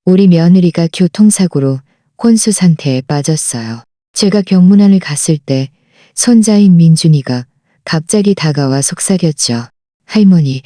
우리 며느리가 교통사고로 혼수 상태에 빠졌어요. 제가 병문안을 갔을 때 손자인 민준이가 갑자기 다가와 속삭였죠. 할머니,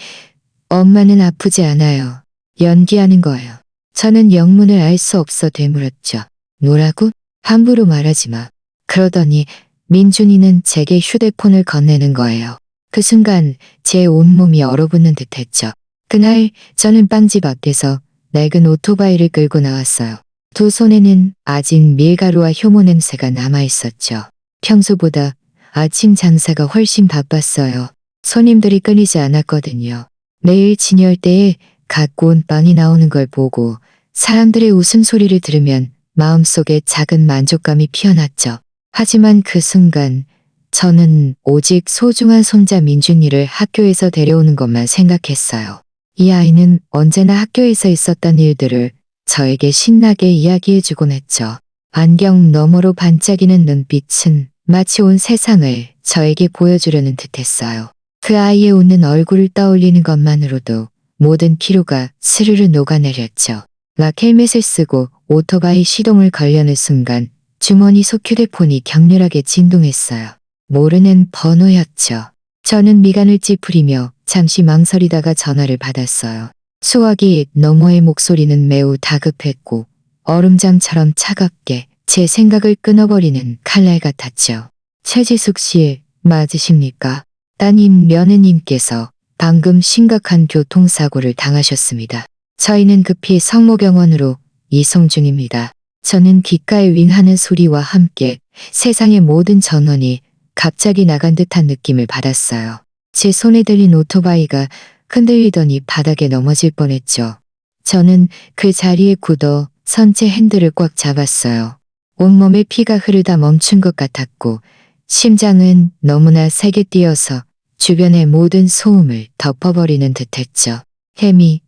엄마는 아프지 않아요. 연기하는 거예요. 저는 영문을 알 수 없어 되물었죠. 뭐라고? 함부로 말하지 마. 그러더니 민준이는 제게 휴대폰을 건네는 거예요. 그 순간 제 온몸이 얼어붙는 듯했죠. 그날 저는 빵집 앞에서 낡은 오토바이를 끌고 나왔어요. 두 손에는 아직 밀가루와 효모 냄새가 남아있었죠. 평소보다 아침 장사가 훨씬 바빴어요. 손님들이 끊이지 않았거든요. 매일 진열대에 갖고 온 빵이 나오는 걸 보고 사람들의 웃음소리를 들으면 마음속에 작은 만족감이 피어났죠. 하지만 그 순간 저는 오직 소중한 손자 민준이를 학교에서 데려오는 것만 생각했어요. 이 아이는 언제나 학교에서 있었던 일들을 저에게 신나게 이야기해주곤 했죠. 안경 너머로 반짝이는 눈빛은 마치 온 세상을 저에게 보여주려는 듯했어요. 그 아이의 웃는 얼굴을 떠올리는 것만으로도 모든 피로가 스르르 녹아내렸죠. 락 헬멧을 쓰고 오토바이 시동을 걸려는 순간 주머니 속 휴대폰이 격렬하게 진동했어요. 모르는 번호였죠. 저는 미간을 찌푸리며 잠시 망설이다가 전화를 받았어요. 수화기 너머의 목소리는 매우 다급했고 얼음장처럼 차갑게 제 생각을 끊어버리는 칼날 같았죠. 최지숙 씨, 맞으십니까? 따님 며느님께서 방금 심각한 교통사고를 당하셨습니다. 저희는 급히 성모병원으로 이송 중입니다. 저는 귓가에 윙하는 소리와 함께 세상의 모든 전원이 갑자기 나간 듯한 느낌을 받았어요. 제 손에 들린 오토바이가 흔들리더니 바닥에 넘어질 뻔했죠. 저는 그 자리에 굳어 선체 핸들을 꽉 잡았어요. 온몸에 피가 흐르다 멈춘 것 같았고 심장은 너무나 세게 뛰어서 주변의 모든 소음을 덮어버리는 듯했죠. 혜미,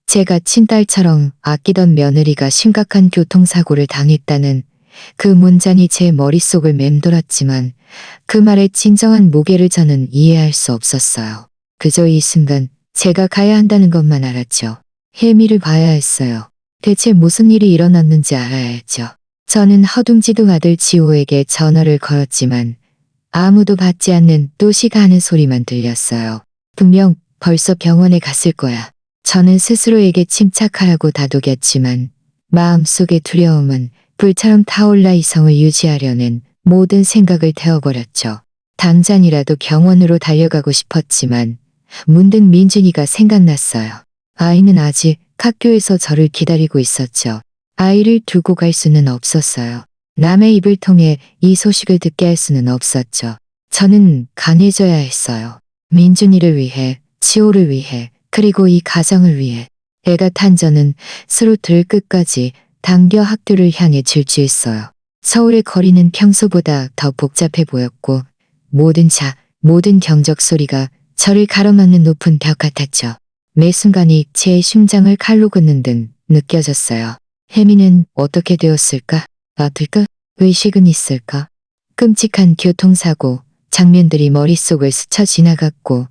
제가 친딸처럼 아끼던 며느리가 심각한 교통사고를 당했다는 그 문장이 제 머릿속을 맴돌았지만 그 말의 진정한 무게를 저는 이해할 수 없었어요. 그저 이 순간 제가 가야 한다는 것만 알았죠. 혜미를 봐야 했어요. 대체 무슨 일이 일어났는지 알아야 했죠. 저는 허둥지둥 아들 지호에게 전화를 걸었지만 아무도 받지 않는 또시가 하는 소리만 들렸어요. 분명 벌써 병원에 갔을 거야. 저는 스스로에게 침착하라고 다독였지만 마음속의 두려움은 불처럼 타올라 이성을 유지하려는 모든 생각을 태워버렸죠. 당장이라도 병원으로 달려가고 싶었지만 문득 민준이가 생각났어요. 아이는 아직 학교에서 저를 기다리고 있었죠. 아이를 두고 갈 수는 없었어요. 남의 입을 통해 이 소식을 듣게 할 수는 없었죠. 저는 강해져야 했어요. 민준이를 위해, 지호를 위해, 그리고 이 가정을 위해. 애가 탄 저는 스로틀을 끝까지 당겨 학교를 향해 질주했어요. 서울의 거리는 평소보다 더 복잡해 보였고 모든 경적 소리가 저를 가로막는 높은 벽 같았죠. 매 순간이 제 심장을 칼로 긋는 듯 느껴졌어요. 혜미는 어떻게 되었을까? 아플까? 의식은 있을까? 끔찍한 교통사고, 장면들이 머릿속을 스쳐 지나갔고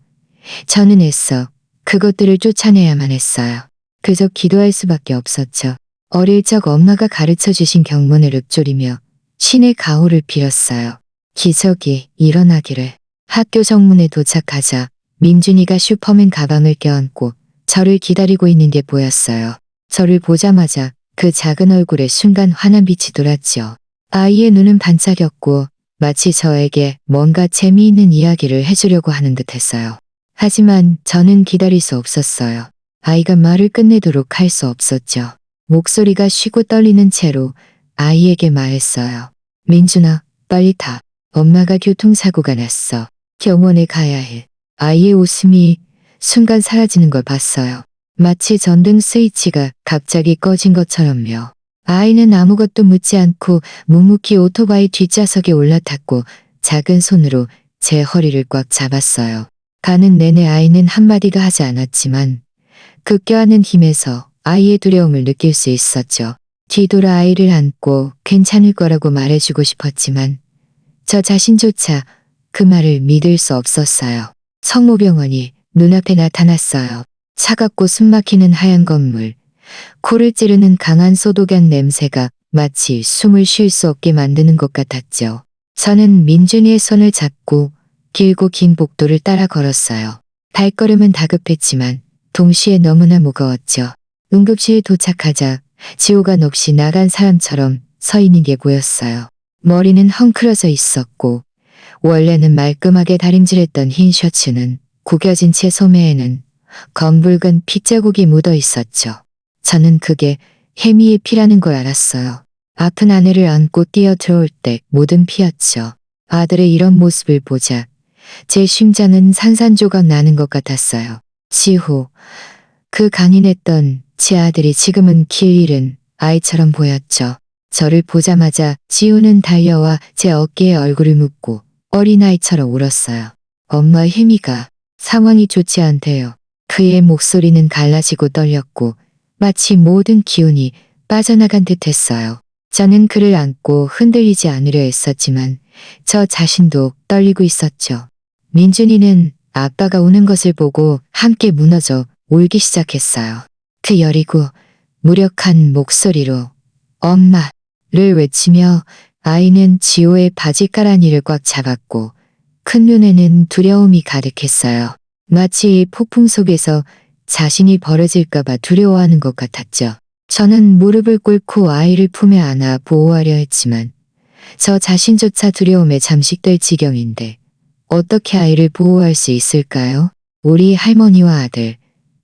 저는 애써 그것들을 쫓아내야만 했어요. 그저 기도할 수밖에 없었죠. 어릴 적 엄마가 가르쳐 주신 경문을 읊조리며 신의 가호를 빌었어요. 기적이 일어나기를. 학교 정문에 도착하자 민준이가 슈퍼맨 가방을 껴안고 저를 기다리고 있는 게 보였어요. 저를 보자마자 그 작은 얼굴에 순간 환한 빛이 돌았죠. 아이의 눈은 반짝였고 마치 저에게 뭔가 재미있는 이야기를 해주려고 하는 듯했어요. 하지만 저는 기다릴 수 없었어요. 아이가 말을 끝내도록 할 수 없었죠. 목소리가 쉬고 떨리는 채로 아이에게 말했어요. 민준아, 빨리 타. 엄마가 교통사고가 났어. 병원에 가야 해. 아이의 웃음이 순간 사라지는 걸 봤어요. 마치 전등 스위치가 갑자기 꺼진 것처럼요. 아이는 아무것도 묻지 않고 묵묵히 오토바이 뒷좌석에 올라탔고 작은 손으로 제 허리를 꽉 잡았어요. 가는 내내 아이는 한마디도 하지 않았지만 그 껴안는 힘에서 아이의 두려움을 느낄 수 있었죠. 뒤돌아 아이를 안고 괜찮을 거라고 말해주고 싶었지만 저 자신조차 그 말을 믿을 수 없었어요. 성모병원이 눈앞에 나타났어요. 차갑고 숨막히는 하얀 건물, 코를 찌르는 강한 소독약 냄새가 마치 숨을 쉴 수 없게 만드는 것 같았죠. 저는 민준이의 손을 잡고 길고 긴 복도를 따라 걸었어요. 발걸음은 다급했지만 동시에 너무나 무거웠죠. 응급실에 도착하자 지호가 넋이 나간 사람처럼 서 있는 게 보였어요. 머리는 헝클어져 있었고 원래는 말끔하게 다림질했던 흰 셔츠는 구겨진 채 소매에는 검붉은 핏자국이 묻어 있었죠. 저는 그게 혜미의 피라는 걸 알았어요. 아픈 아내를 안고 뛰어 들어올 때 모든 피였죠. 아들의 이런 모습을 보자 제 심장은 산산조각 나는 것 같았어요. 지호, 그 강인했던 제 아들이 지금은 길 잃은 아이처럼 보였죠. 저를 보자마자 지호는 달려와 제 어깨에 얼굴을 묻고 어린아이처럼 울었어요. 엄마 혜미가 상황이 좋지 않대요. 그의 목소리는 갈라지고 떨렸고 마치 모든 기운이 빠져나간 듯 했어요. 저는 그를 안고 흔들리지 않으려 했었지만 저 자신도 떨리고 있었죠. 민준이는 아빠가 우는 것을 보고 함께 무너져 울기 시작했어요. 그 여리고 무력한 목소리로 엄마를 외치며 아이는 지호의 바지가라니를 꽉 잡았고 큰 눈에는 두려움이 가득했어요. 마치 이 폭풍 속에서 자신이 벌어질까봐 두려워하는 것 같았죠. 저는 무릎을 꿇고 아이를 품에 안아 보호하려 했지만 저 자신조차 두려움에 잠식될 지경인데 어떻게 아이를 보호할 수 있을까요? 우리 할머니와 아들,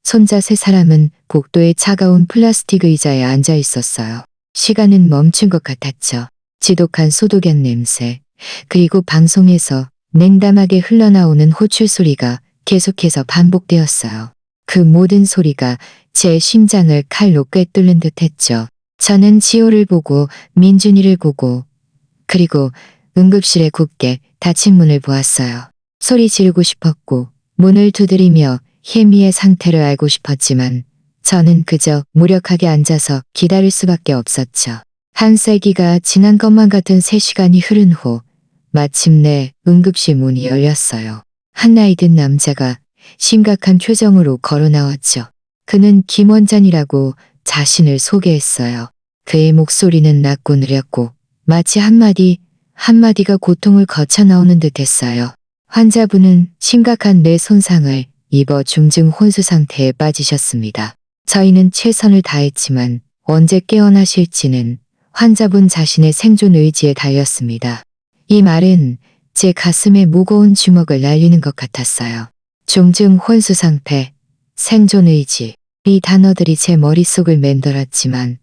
손자 세 사람은 복도의 차가운 플라스틱 의자에 앉아 있었어요. 시간은 멈춘 것 같았죠. 지독한 소독약 냄새, 그리고 방송에서 냉담하게 흘러나오는 호출 소리가 계속해서 반복되었어요. 그 모든 소리가 제 심장을 칼로 꿰뚫는 듯 했죠. 저는 지호를 보고 민준이를 보고 그리고 응급실의 굳게 닫힌 문을 보았어요. 소리 지르고 싶었고 문을 두드리며 혜미의 상태를 알고 싶었지만 저는 그저 무력하게 앉아서 기다릴 수밖에 없었죠. 한 세기가 지난 것만 같은 3시간이 흐른 후 마침내 응급실 문이 열렸어요. 한 나이 든 남자가 심각한 표정으로 걸어 나왔죠. 그는 김원장이라고 자신을 소개했어요. 그의 목소리는 낮고 느렸고 마치 한마디가 고통을 거쳐 나오는 듯 했어요. 환자분은 심각한 뇌 손상을 입어 중증 혼수 상태에 빠지셨습니다. 저희는 최선을 다했지만 언제 깨어나실지는 환자분 자신의 생존 의지에 달렸습니다. 이 말은 제 가슴에 무거운 주먹을 날리는 것 같았어요. 중증 혼수 상태, 생존 의지, 이 단어들이 제 머릿속을 맴돌았지만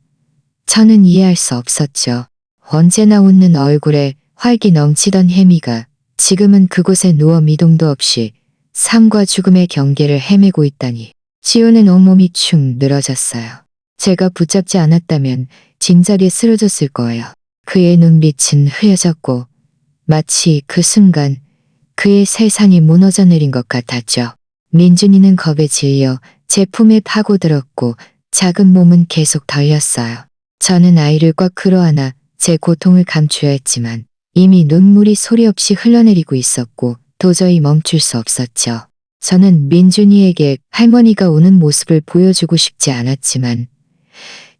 저는 이해할 수 없었죠. 언제나 웃는 얼굴에 활기 넘치던 혜미가 지금은 그곳에 누워 미동도 없이 삶과 죽음의 경계를 헤매고 있다니. 지호는 온몸이 축 늘어졌어요. 제가 붙잡지 않았다면 짐자리에 쓰러졌을 거예요. 그의 눈빛은 흐려졌고 마치 그 순간 그의 세상이 무너져 내린 것 같았죠. 민준이는 겁에 질려 제 품에 파고들었고 작은 몸은 계속 덜렸어요. 저는 아이를 꽉 끌어안아 제 고통을 감추려 했지만 이미 눈물이 소리 없이 흘러내리고 있었고 도저히 멈출 수 없었죠. 저는 민준이에게 할머니가 우는 모습을 보여주고 싶지 않았지만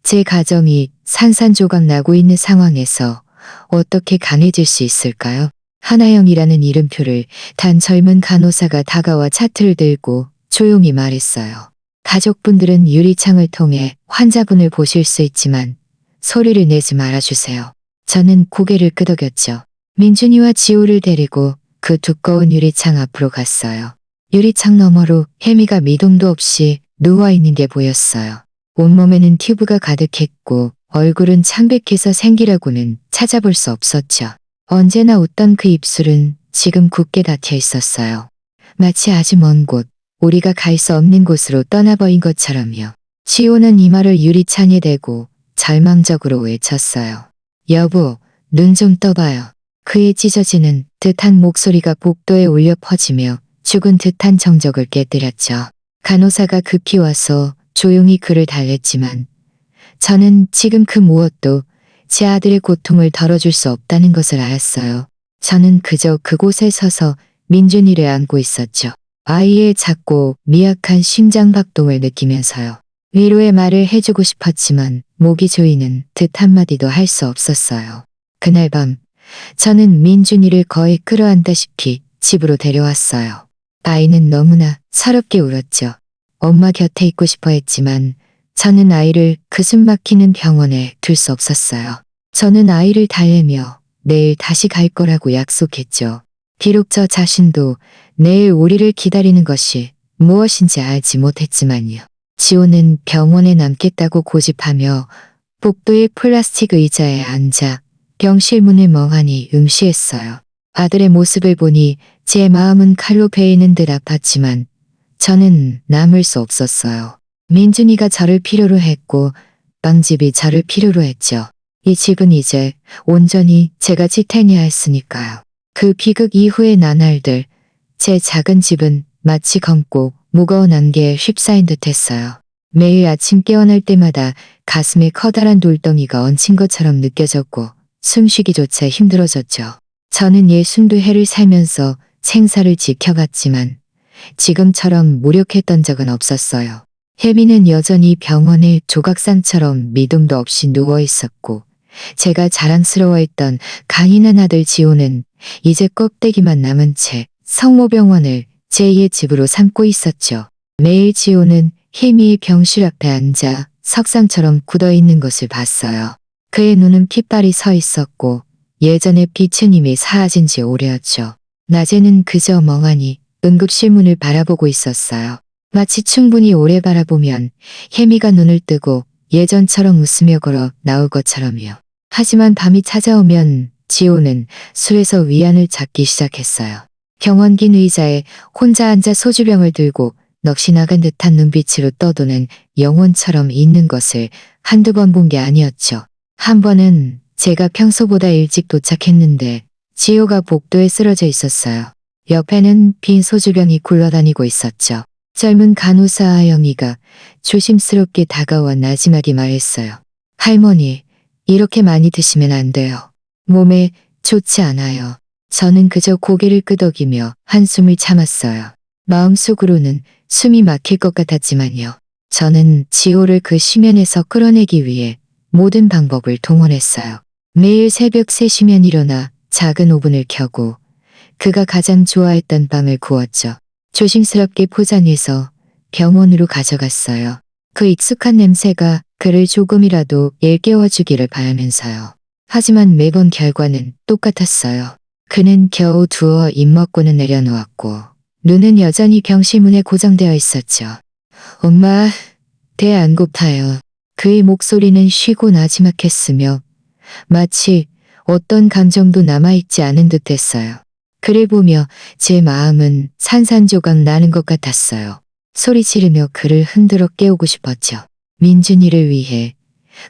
제 가정이 산산조각 나고 있는 상황에서 어떻게 강해질 수 있을까요? 하나영이라는 이름표를 단 젊은 간호사가 다가와 차트를 들고 조용히 말했어요. 가족분들은 유리창을 통해 환자분을 보실 수 있지만 소리를 내지 말아주세요. 저는 고개를 끄덕였죠. 민준이와 지호를 데리고 그 두꺼운 유리창 앞으로 갔어요. 유리창 너머로 혜미가 미동도 없이 누워있는 게 보였어요. 온몸에는 튜브가 가득했고 얼굴은 창백해서 생기라고는 찾아볼 수 없었죠. 언제나 웃던 그 입술은 지금 굳게 닫혀 있었어요. 마치 아주 먼 곳, 우리가 갈 수 없는 곳으로 떠나버린 것처럼요. 지호는 이마를 유리창에 대고 절망적으로 외쳤어요. 여보, 눈 좀 떠봐요. 그의 찢어지는 듯한 목소리가 복도에 울려 퍼지며 죽은 듯한 정적을 깨뜨렸죠. 간호사가 급히 와서 조용히 그를 달랬지만 저는 지금 그 무엇도 제 아들의 고통을 덜어줄 수 없다는 것을 알았어요. 저는 그저 그곳에 서서 민준이를 안고 있었죠. 아이의 작고 미약한 심장 박동을 느끼면서요. 위로의 말을 해주고 싶었지만 목이 조이는 듯 한마디도 할 수 없었어요. 그날 밤 저는 민준이를 거의 끌어안다시피 집으로 데려왔어요. 아이는 너무나 서럽게 울었죠. 엄마 곁에 있고 싶어 했지만 저는 아이를 그 숨막히는 병원에 둘 수 없었어요. 저는 아이를 달래며 내일 다시 갈 거라고 약속했죠. 비록 저 자신도 내일 우리를 기다리는 것이 무엇인지 알지 못했지만요. 지호는 병원에 남겠다고 고집하며 복도의 플라스틱 의자에 앉아 병실 문을 멍하니 응시했어요. 아들의 모습을 보니 제 마음은 칼로 베이는 듯 아팠지만 저는 남을 수 없었어요. 민준이가 저를 필요로 했고 빵집이 저를 필요로 했죠. 이 집은 이제 온전히 제가 지탱해야 했으니까요. 그 비극 이후의 나날들, 제 작은 집은 마치 검고 무거운 안개에 휩싸인 듯 했어요. 매일 아침 깨어날 때마다 가슴에 커다란 돌덩이가 얹힌 것처럼 느껴졌고 숨쉬기조차 힘들어졌죠. 저는 62해를 살면서 생사를 지켜갔지만 지금처럼 무력했던 적은 없었어요. 혜미는 여전히 병원에 조각상처럼 미동도 없이 누워 있었고 제가 자랑스러워했던 강인한 아들 지호는 이제 껍데기만 남은 채 성모병원을 제2의 집으로 삼고 있었죠. 매일 지호는 혜미의 병실 앞에 앉아 석상처럼 굳어있는 것을 봤어요. 그의 눈은 핏발이 서 있었고 예전의 빛은 이미 사라진 지 오래였죠. 낮에는 그저 멍하니 응급실 문을 바라보고 있었어요. 마치 충분히 오래 바라보면 혜미가 눈을 뜨고 예전처럼 웃으며 걸어 나올 것처럼요. 하지만 밤이 찾아오면 지호는 술에서 위안을 찾기 시작했어요. 병원 긴 의자에 혼자 앉아 소주병을 들고 넋이 나간 듯한 눈빛으로 떠도는 영혼처럼 있는 것을 한두 번 본 게 아니었죠. 한 번은 제가 평소보다 일찍 도착했는데 지호가 복도에 쓰러져 있었어요. 옆에는 빈 소주병이 굴러다니고 있었죠. 젊은 간호사 아영이가 조심스럽게 다가와 나지막이 말했어요. 할머니, 이렇게 많이 드시면 안 돼요. 몸에 좋지 않아요. 저는 그저 고개를 끄덕이며 한숨을 참았어요. 마음속으로는 숨이 막힐 것 같았지만요. 저는 지호를 그 심연에서 끌어내기 위해 모든 방법을 동원했어요. 매일 새벽 3시면 일어나 작은 오븐을 켜고 그가 가장 좋아했던 빵을 구웠죠. 조심스럽게 포장해서 병원으로 가져갔어요. 그 익숙한 냄새가 그를 조금이라도 일깨워주기를 바라면서요. 하지만 매번 결과는 똑같았어요. 그는 겨우 두어 입 먹고는 내려놓았고 눈은 여전히 병실 문에 고정되어 있었죠. 엄마, 배 안 고파요. 그의 목소리는 쉬고 나지막했으며 마치 어떤 감정도 남아있지 않은 듯 했어요. 그를 보며 제 마음은 산산조각 나는 것 같았어요. 소리 지르며 그를 흔들어 깨우고 싶었죠. 민준이를 위해,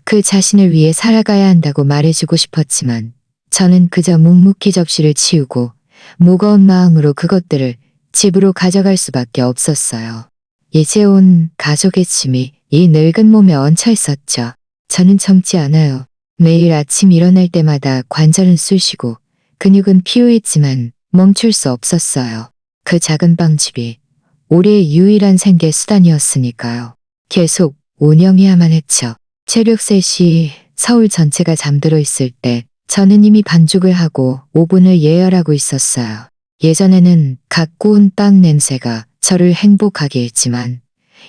그 자신을 위해 살아가야 한다고 말해주고 싶었지만 저는 그저 묵묵히 접시를 치우고 무거운 마음으로 그것들을 집으로 가져갈 수밖에 없었어요. 이제 온 가족의 짐이 이 늙은 몸에 얹혀 있었죠. 저는 젊지 않아요. 매일 아침 일어날 때마다 관절은 쑤시고 근육은 피로했지만 멈출 수 없었어요. 그 작은 빵집이 우리의 유일한 생계 수단이었으니까요. 계속 운영해야만 했죠. 새벽 3시 서울 전체가 잠들어 있을 때 저는 이미 반죽을 하고 오븐을 예열하고 있었어요. 예전에는 갓 구운 빵 냄새가 저를 행복하게 했지만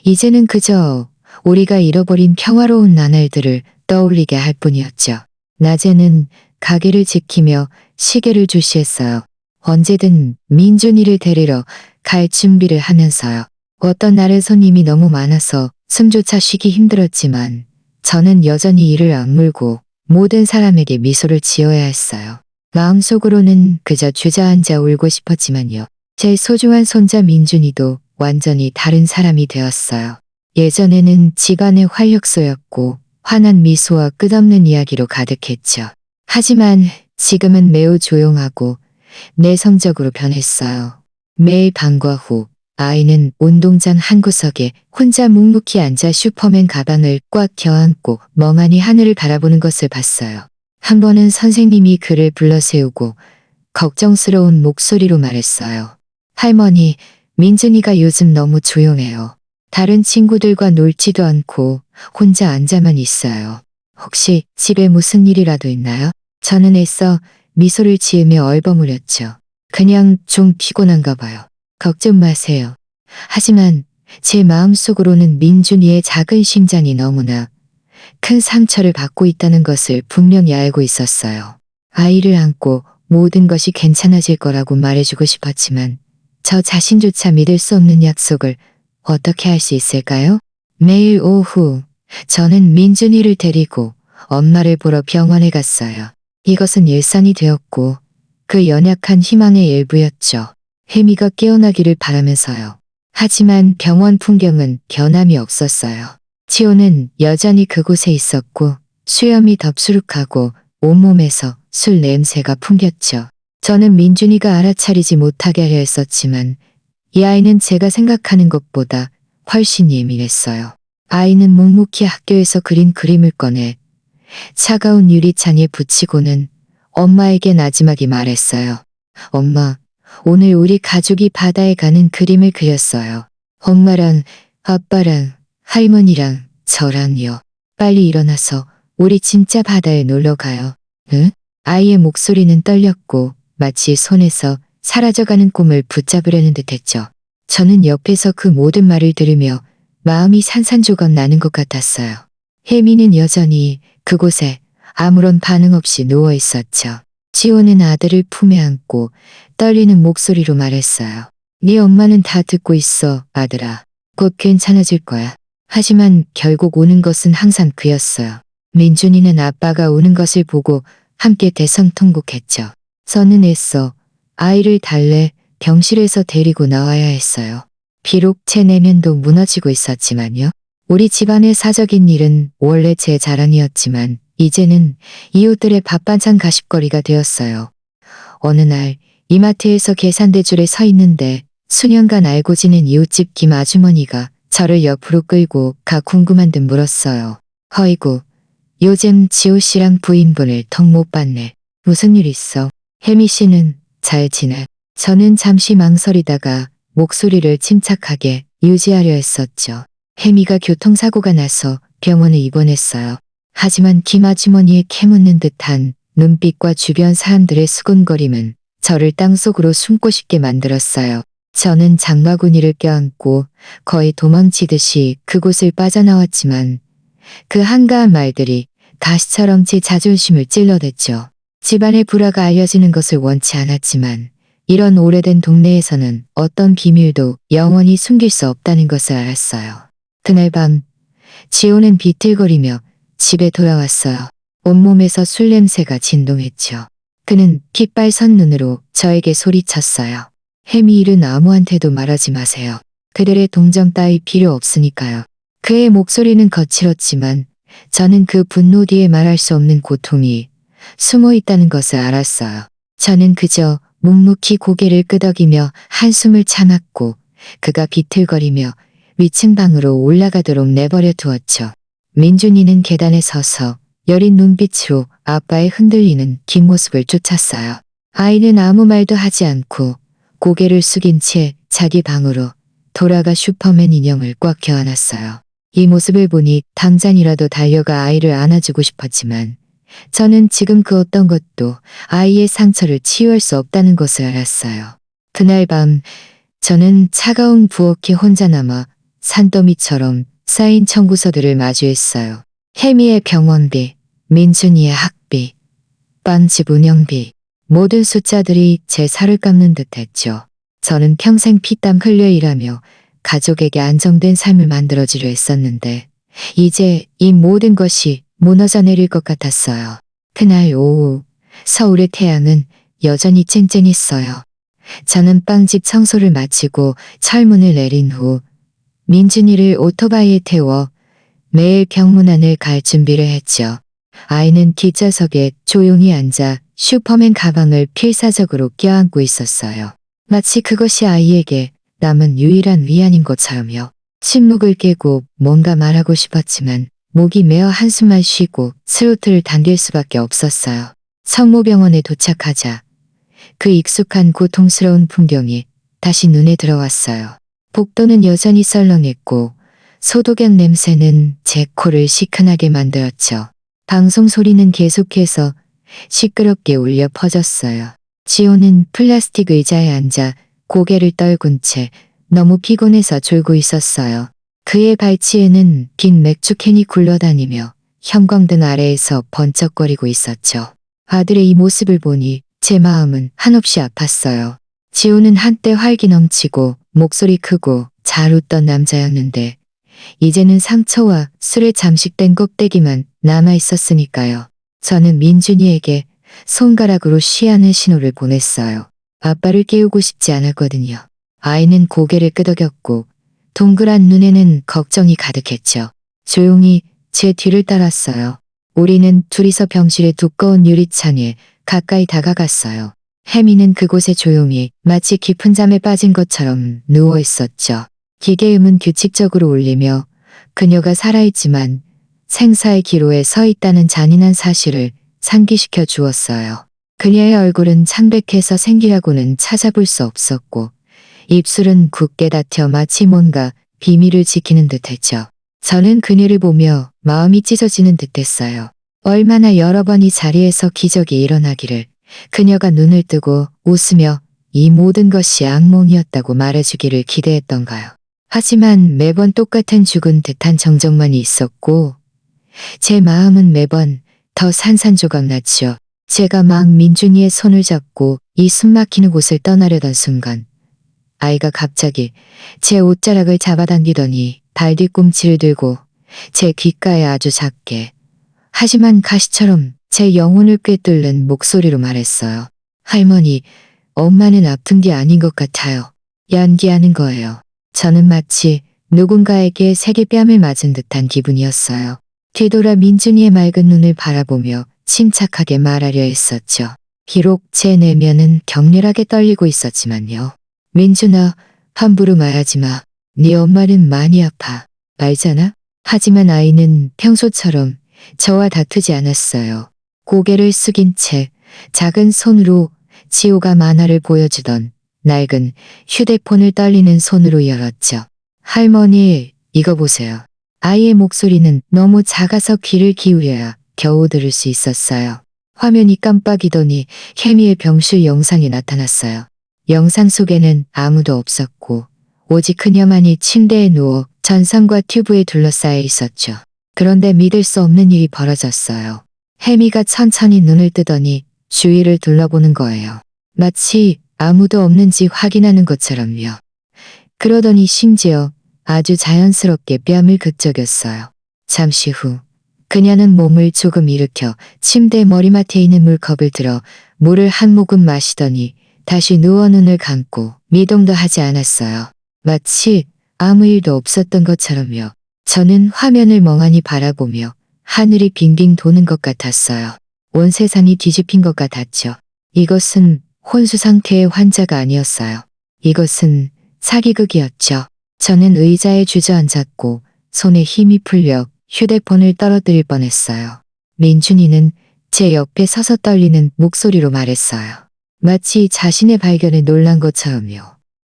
이제는 그저 우리가 잃어버린 평화로운 나날들을 떠올리게 할 뿐이었죠. 낮에는 가게를 지키며 시계를 주시했어요. 언제든 민준이를 데리러 갈 준비를 하면서요. 어떤 날은 손님이 너무 많아서 숨조차 쉬기 힘들었지만 저는 여전히 이를 악물고 모든 사람에게 미소를 지어야 했어요. 마음속으로는 그저 주저앉아 울고 싶었지만요. 제 소중한 손자 민준이도 완전히 다른 사람이 되었어요. 예전에는 집안의 활력소였고 환한 미소와 끝없는 이야기로 가득했죠. 하지만 지금은 매우 조용하고 내성적으로 변했어요. 매일 밤과 후 아이는 운동장 한 구석에 혼자 묵묵히 앉아 슈퍼맨 가방을 꽉 껴안고 멍하니 하늘을 바라보는 것을 봤어요. 한 번은 선생님이 그를 불러세우고 걱정스러운 목소리로 말했어요. 할머니, 민준이가 요즘 너무 조용해요. 다른 친구들과 놀지도 않고 혼자 앉아만 있어요. 혹시 집에 무슨 일이라도 있나요? 저는 애써 미소를 지으며 얼버무렸죠. 그냥 좀 피곤한가 봐요. 걱정 마세요. 하지만 제 마음속으로는 민준이의 작은 심장이 너무나 큰 상처를 받고 있다는 것을 분명히 알고 있었어요. 아이를 안고 모든 것이 괜찮아질 거라고 말해주고 싶었지만 저 자신조차 믿을 수 없는 약속을 어떻게 할 수 있을까요? 매일 오후 저는 민준이를 데리고 엄마를 보러 병원에 갔어요. 이것은 일상이 되었고 그 연약한 희망의 일부였죠. 혜미가 깨어나기를 바라면서요. 하지만 병원 풍경은 변함이 없었어요. 치호는 여전히 그곳에 있었고 수염이 덥수룩하고 온몸에서 술 냄새가 풍겼죠. 저는 민준이가 알아차리지 못하게 하려 했었지만 이 아이는 제가 생각하는 것보다 훨씬 예민했어요. 아이는 묵묵히 학교에서 그린 그림을 꺼내 차가운 유리창에 붙이고는 엄마에게 나지막이 말했어요. 엄마, 오늘 우리 가족이 바다에 가는 그림을 그렸어요. 엄마랑 아빠랑 할머니랑 저랑요. 빨리 일어나서 우리 진짜 바다에 놀러 가요. 응? 아이의 목소리는 떨렸고 마치 손에서 사라져가는 꿈을 붙잡으려는 듯했죠. 저는 옆에서 그 모든 말을 들으며 마음이 산산조각 나는 것 같았어요. 혜미는 여전히 그곳에 아무런 반응 없이 누워 있었죠. 지호는 아들을 품에 안고 떨리는 목소리로 말했어요. 네 엄마는 다 듣고 있어, 아들아. 곧 괜찮아질 거야. 하지만 결국 우는 것은 항상 그였어요. 민준이는 아빠가 우는 것을 보고 함께 대성통곡했죠. 저는 애써 아이를 달래 병실에서 데리고 나와야 했어요. 비록 제 내면도 무너지고 있었지만요. 우리 집안의 사적인 일은 원래 제 자랑이었지만 이제는 이웃들의 밥반찬 가십거리가 되었어요. 어느 날 이마트에서 계산대줄에 서 있는데 수년간 알고 지낸 이웃집 김 아주머니가 저를 옆으로 끌고 가 궁금한 듯 물었어요. 허이구, 요즘 지호 씨랑 부인분을 턱 못 봤네. 무슨 일 있어? 혜미 씨는 잘 지내? 저는 잠시 망설이다가 목소리를 침착하게 유지하려 했었죠. 혜미가 교통사고가 나서 병원에 입원했어요. 하지만 김 아주머니의 캐묻는 듯한 눈빛과 주변 사람들의 수군거림은 저를 땅속으로 숨고 싶게 만들었어요. 저는 장바구니를 껴안고 거의 도망치듯이 그곳을 빠져나왔지만 그 한가한 말들이 가시처럼 제 자존심을 찔러댔죠. 집안의 불화가 알려지는 것을 원치 않았지만 이런 오래된 동네에서는 어떤 비밀도 영원히 숨길 수 없다는 것을 알았어요. 그날 밤 지호는 비틀거리며 집에 돌아왔어요. 온몸에서 술 냄새가 진동했죠. 그는 핏발선 눈으로 저에게 소리쳤어요. 혜미 일은 아무한테도 말하지 마세요. 그들의 동정 따위 필요 없으니까요. 그의 목소리는 거칠었지만 저는 그 분노 뒤에 말할 수 없는 고통이 숨어 있다는 것을 알았어요. 저는 그저 묵묵히 고개를 끄덕이며 한숨을 참았고 그가 비틀거리며 위층 방으로 올라가도록 내버려 두었죠. 민준이는 계단에 서서 여린 눈빛으로 아빠의 흔들리는 뒷모습을 쫓았어요. 아이는 아무 말도 하지 않고 고개를 숙인 채 자기 방으로 돌아가 슈퍼맨 인형을 꽉 껴안았어요. 이 모습을 보니 당장이라도 달려가 아이를 안아주고 싶었지만 저는 지금 그 어떤 것도 아이의 상처를 치유할 수 없다는 것을 알았어요. 그날 밤 저는 차가운 부엌에 혼자 남아 산더미처럼 쌓인 청구서들을 마주했어요. 혜미의 병원비, 민준이의 학비, 빵집 운영비, 모든 숫자들이 제 살을 깎는 듯했죠. 저는 평생 피땀 흘려 일하며 가족에게 안정된 삶을 만들어주려 했었는데 이제 이 모든 것이 무너져 내릴 것 같았어요. 그날 오후 서울의 태양은 여전히 쨍쨍했어요. 저는 빵집 청소를 마치고 철문을 내린 후 민준이를 오토바이에 태워 매일 병문안을 갈 준비를 했죠. 아이는 뒷좌석에 조용히 앉아 슈퍼맨 가방을 필사적으로 껴안고 있었어요. 마치 그것이 아이에게 남은 유일한 위안인 것처럼요. 침묵을 깨고 뭔가 말하고 싶었지만 목이 메어 한숨만 쉬고 스로틀을 당길 수밖에 없었어요. 성모병원에 도착하자 그 익숙한 고통스러운 풍경이 다시 눈에 들어왔어요. 복도는 여전히 썰렁했고 소독약 냄새는 제 코를 시큰하게 만들었죠. 방송 소리는 계속해서 시끄럽게 울려 퍼졌어요. 지호는 플라스틱 의자에 앉아 고개를 떨군 채 너무 피곤해서 졸고 있었어요. 그의 발치에는 빈 맥주캔이 굴러다니며 형광등 아래에서 번쩍거리고 있었죠. 아들의 이 모습을 보니 제 마음은 한없이 아팠어요. 지호는 한때 활기 넘치고 목소리 크고 잘 웃던 남자였는데 이제는 상처와 술에 잠식된 껍데기만 남아 있었으니까요. 저는 민준이에게 손가락으로 쉬하는 신호를 보냈어요. 아빠를 깨우고 싶지 않았거든요. 아이는 고개를 끄덕였고 동그란 눈에는 걱정이 가득했죠. 조용히 제 뒤를 따랐어요. 우리는 둘이서 병실의 두꺼운 유리창에 가까이 다가갔어요. 혜미는 그곳에 조용히 마치 깊은 잠에 빠진 것처럼 누워 있었죠. 기계음은 규칙적으로 울리며 그녀가 살아있지만 생사의 기로에 서 있다는 잔인한 사실을 상기시켜 주었어요. 그녀의 얼굴은 창백해서 생기라고는 찾아볼 수 없었고 입술은 굳게 닫혀 마치 뭔가 비밀을 지키는 듯했죠. 저는 그녀를 보며 마음이 찢어지는 듯했어요. 얼마나 여러 번 이 자리에서 기적이 일어나기를 그녀가 눈을 뜨고 웃으며 이 모든 것이 악몽이었다고 말해주기를 기대했던가요. 하지만 매번 똑같은 죽은 듯한 정적만이 있었고 제 마음은 매번 더 산산조각났죠. 제가 막 민준이의 손을 잡고 이 숨막히는 곳을 떠나려던 순간 아이가 갑자기 제 옷자락을 잡아당기더니 발 뒤꿈치를 들고 제 귓가에 아주 작게 하지만 가시처럼 제 영혼을 꿰뚫는 목소리로 말했어요. 할머니, 엄마는 아픈 게 아닌 것 같아요. 연기하는 거예요. 저는 마치 누군가에게 세게 뺨을 맞은 듯한 기분이었어요. 뒤돌아 민준이의 맑은 눈을 바라보며 침착하게 말하려 했었죠. 비록 제 내면은 격렬하게 떨리고 있었지만요. 민준아, 함부로 말하지 마. 네 엄마는 많이 아파. 알잖아? 하지만 아이는 평소처럼 저와 다투지 않았어요. 고개를 숙인 채 작은 손으로 지호가 만화를 보여주던 낡은 휴대폰을 떨리는 손으로 열었죠. 할머니, 이거 보세요. 아이의 목소리는 너무 작아서 귀를 기울여야 겨우 들을 수 있었어요. 화면이 깜빡이더니 혜미의 병실 영상이 나타났어요. 영상 속에는 아무도 없었고 오직 그녀만이 침대에 누워 전선과 튜브에 둘러싸여 있었죠. 그런데 믿을 수 없는 일이 벌어졌어요. 혜미가 천천히 눈을 뜨더니 주위를 둘러보는 거예요. 마치 아무도 없는지 확인하는 것처럼요. 그러더니 심지어 아주 자연스럽게 뺨을 긁적였어요. 잠시 후 그녀는 몸을 조금 일으켜 침대 머리맡에 있는 물컵을 들어 물을 한 모금 마시더니 다시 누워 눈을 감고 미동도 하지 않았어요. 마치 아무 일도 없었던 것처럼요. 저는 화면을 멍하니 바라보며 하늘이 빙빙 도는 것 같았어요. 온 세상이 뒤집힌 것 같았죠. 이것은 혼수 상태의 환자가 아니었어요. 이것은 사기극이었죠. 저는 의자에 주저앉았고 손에 힘이 풀려 휴대폰을 떨어뜨릴 뻔했어요. 민준이는 제 옆에 서서 떨리는 목소리로 말했어요. 마치 자신의 발견에 놀란 것처럼요.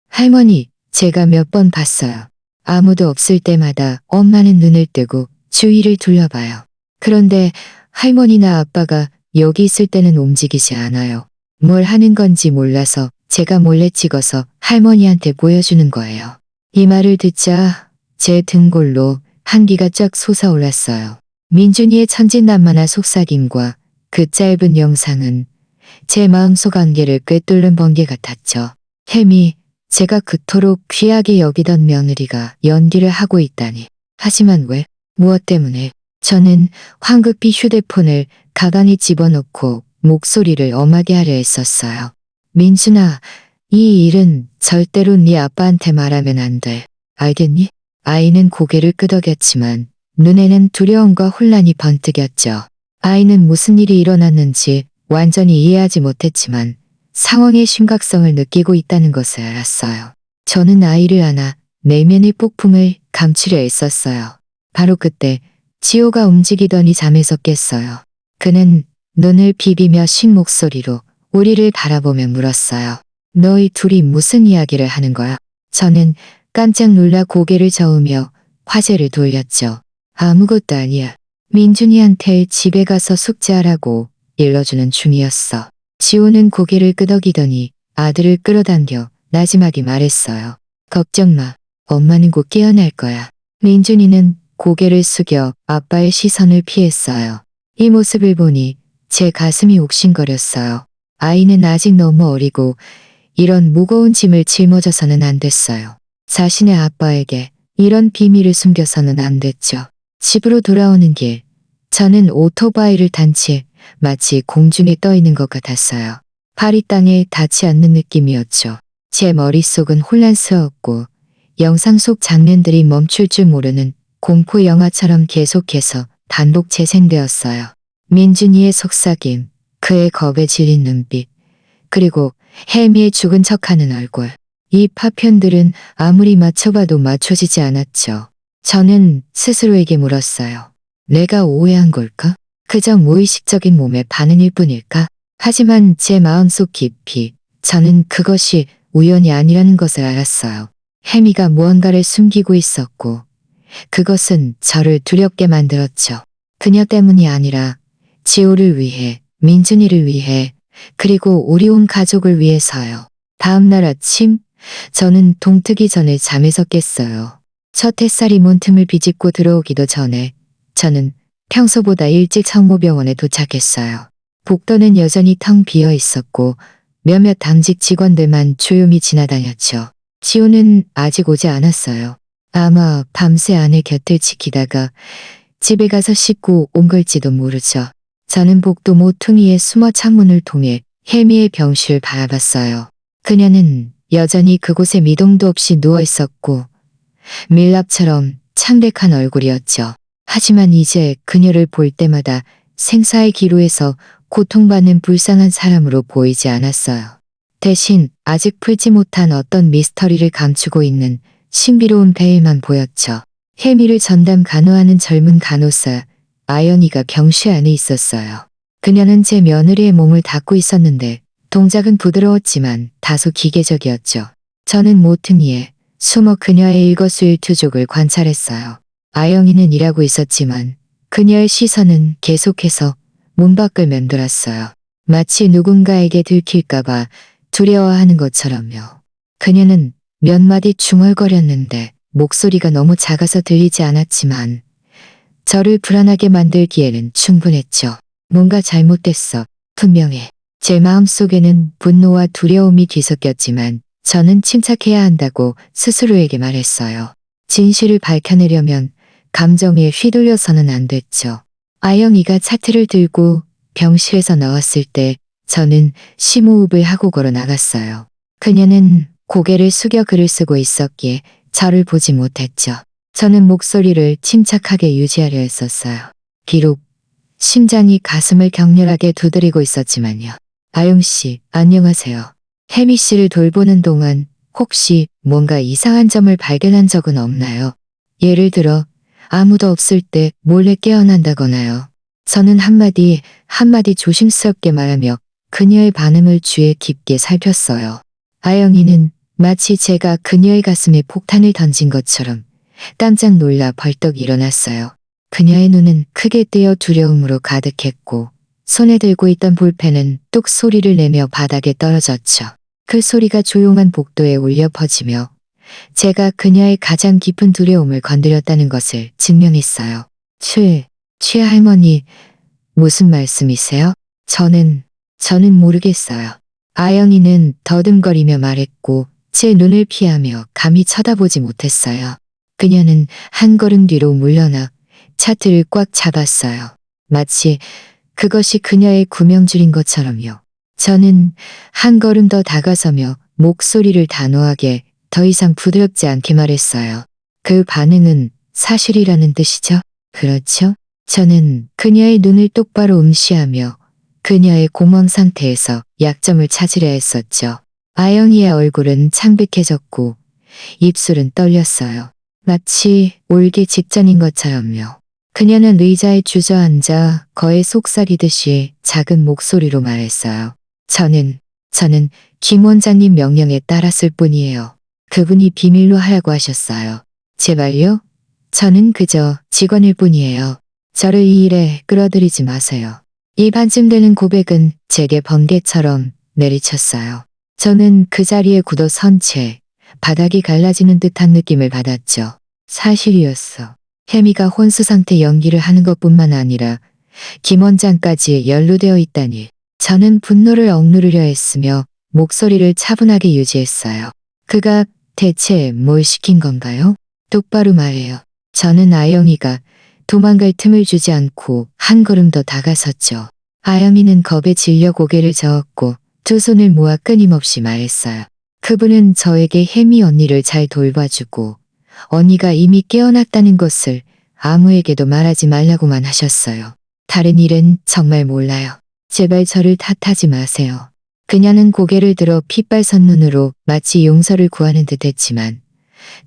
할머니, 제가 몇 번 봤어요. 아무도 없을 때마다 엄마는 눈을 뜨고 주위를 둘러봐요. 그런데 할머니나 아빠가 여기 있을 때는 움직이지 않아요. 뭘 하는 건지 몰라서 제가 몰래 찍어서 할머니한테 보여주는 거예요. 이 말을 듣자 제 등골로 한기가 쫙 솟아올랐어요. 민준이의 천진난만한 속삭임과 그 짧은 영상은 제 마음속 안개를 꿰뚫는 번개 같았죠. 혜미, 제가 그토록 귀하게 여기던 며느리가 연기를 하고 있다니. 하지만 왜? 무엇 때문에? 저는 황급히 휴대폰을 가방에 집어넣고 목소리를 엄하게 하려 했었어요. 민준아, 이 일은 절대로 네 아빠한테 말하면 안 돼. 알겠니? 아이는 고개를 끄덕였지만 눈에는 두려움과 혼란이 번뜩였죠. 아이는 무슨 일이 일어났는지 완전히 이해하지 못했지만 상황의 심각성을 느끼고 있다는 것을 알았어요. 저는 아이를 안아 내면의 폭풍을 감추려 애썼어요. 바로 그때 지호가 움직이더니 잠에서 깼어요. 그는 눈을 비비며 쉰 목소리로 우리를 바라보며 물었어요. 너희 둘이 무슨 이야기를 하는 거야? 저는 깜짝 놀라 고개를 저으며 화제를 돌렸죠. 아무것도 아니야. 민준이한테 집에 가서 숙제하라고 일러주는 중이었어. 지호는 고개를 끄덕이더니 아들을 끌어당겨 나지막이 말했어요. 걱정 마. 엄마는 곧 깨어날 거야. 민준이는 고개를 숙여 아빠의 시선을 피했어요. 이 모습을 보니 제 가슴이 옥신거렸어요. 아이는 아직 너무 어리고 이런 무거운 짐을 짊어져서는 안 됐어요. 자신의 아빠에게 이런 비밀을 숨겨서는 안 됐죠. 집으로 돌아오는 길, 저는 오토바이를 탄 채 마치 공중에 떠 있는 것 같았어요. 발이 땅에 닿지 않는 느낌이었죠. 제 머릿속은 혼란스러웠고 영상 속 장면들이 멈출 줄 모르는 공포 영화처럼 계속해서 반복 재생되었어요. 민준이의 속삭임, 그의 겁에 질린 눈빛, 그리고 혜미의 죽은 척하는 얼굴. 이 파편들은 아무리 맞춰봐도 맞춰지지 않았죠. 저는 스스로에게 물었어요. 내가 오해한 걸까? 그저 무의식적인 몸의 반응일 뿐일까? 하지만 제 마음속 깊이 저는 그것이 우연이 아니라는 것을 알았어요. 혜미가 무언가를 숨기고 있었고 그것은 저를 두렵게 만들었죠. 그녀 때문이 아니라 지호를 위해, 민준이를 위해, 그리고 우리 온 가족을 위해서요. 다음 날 아침 저는 동트기 전에 잠에서 깼어요. 첫 햇살이 문틈을 비집고 들어오기도 전에 저는 평소보다 일찍 성모병원에 도착했어요. 복도는 여전히 텅 비어 있었고 몇몇 당직 직원들만 조용히 지나다녔죠. 지호는 아직 오지 않았어요. 아마 밤새 아내 곁을 지키다가 집에 가서 씻고 온 걸지도 모르죠. 저는 복도 모퉁이에 숨어 창문을 통해 혜미의 병실을 바라봤어요. 그녀는 여전히 그곳에 미동도 없이 누워 있었고 밀랍처럼 창백한 얼굴이었죠. 하지만 이제 그녀를 볼 때마다 생사의 기로에서 고통받는 불쌍한 사람으로 보이지 않았어요. 대신 아직 풀지 못한 어떤 미스터리를 감추고 있는 신비로운 배에만 보였죠. 혜미를 전담 간호하는 젊은 간호사 아연이가 병실 안에 있었어요. 그녀는 제 며느리의 몸을 닦고 있었는데 동작은 부드러웠지만 다소 기계적이었죠. 저는 모퉁이에 숨어 그녀의 일거수일투족을 관찰했어요. 아영이는 일하고 있었지만 그녀의 시선은 계속해서 문 밖을 맴돌았어요. 마치 누군가에게 들킬까봐 두려워하는 것처럼요. 그녀는 몇 마디 중얼거렸는데 목소리가 너무 작아서 들리지 않았지만 저를 불안하게 만들기에는 충분했죠. 뭔가 잘못됐어. 분명해. 제 마음속에는 분노와 두려움이 뒤섞였지만 저는 침착해야 한다고 스스로에게 말했어요. 진실을 밝혀내려면 감정에 휘둘려서는 안 됐죠. 아영이가 차트를 들고 병실에서 나왔을 때 저는 심호흡을 하고 걸어 나갔어요. 그녀는 고개를 숙여 글을 쓰고 있었기에 저를 보지 못했죠. 저는 목소리를 침착하게 유지하려 했었어요. 비록 심장이 가슴을 격렬하게 두드리고 있었지만요. 아영 씨, 안녕하세요. 혜미 씨를 돌보는 동안 혹시 뭔가 이상한 점을 발견한 적은 없나요? 예를 들어 아무도 없을 때 몰래 깨어난다거나요. 저는 한마디 조심스럽게 말하며 그녀의 반응을 주의 깊게 살폈어요. 아영이는 마치 제가 그녀의 가슴에 폭탄을 던진 것처럼 깜짝 놀라 벌떡 일어났어요. 그녀의 눈은 크게 뜨여 두려움으로 가득했고 손에 들고 있던 볼펜은 뚝 소리를 내며 바닥에 떨어졌죠. 그 소리가 조용한 복도에 울려 퍼지며 제가 그녀의 가장 깊은 두려움을 건드렸다는 것을 증명했어요. 최 할머니, 무슨 말씀이세요? 저는 모르겠어요. 아영이는 더듬거리며 말했고 제 눈을 피하며 감히 쳐다보지 못했어요. 그녀는 한 걸음 뒤로 물러나 차트를 꽉 잡았어요. 마치 그것이 그녀의 구명줄인 것처럼요. 저는 한 걸음 더 다가서며 목소리를 단호하게 더 이상 부드럽지 않게 말했어요. 그 반응은 사실이라는 뜻이죠? 그렇죠? 저는 그녀의 눈을 똑바로 응시하며 그녀의 공황 상태에서 약점을 찾으려 했었죠. 아영이의 얼굴은 창백해졌고 입술은 떨렸어요. 마치 울기 직전인 것처럼요. 그녀는 의자에 주저앉아 거의 속삭이듯이 작은 목소리로 말했어요. 저는 김 원장님 명령에 따랐을 뿐이에요. 그분이 비밀로 하라고 하셨어요. 제발요? 저는 그저 직원일 뿐이에요. 저를 이 일에 끌어들이지 마세요. 이 반쯤 되는 고백은 제게 번개처럼 내리쳤어요. 저는 그 자리에 굳어 선 채 바닥이 갈라지는 듯한 느낌을 받았죠. 사실이었어. 혜미가 혼수 상태 연기를 하는 것뿐만 아니라 김 원장까지 연루되어 있다니. 저는 분노를 억누르려 했으며 목소리를 차분하게 유지했어요. 그가 대체 뭘 시킨 건가요? 똑바로 말해요. 저는 아영이가 도망갈 틈을 주지 않고 한 걸음 더 다가섰죠. 아영이는 겁에 질려 고개를 저었고 두 손을 모아 끊임없이 말했어요. 그분은 저에게 혜미 언니를 잘 돌봐주고 언니가 이미 깨어났다는 것을 아무에게도 말하지 말라고만 하셨어요. 다른 일은 정말 몰라요. 제발 저를 탓하지 마세요. 그녀는 고개를 들어 핏발선 눈으로 마치 용서를 구하는 듯 했지만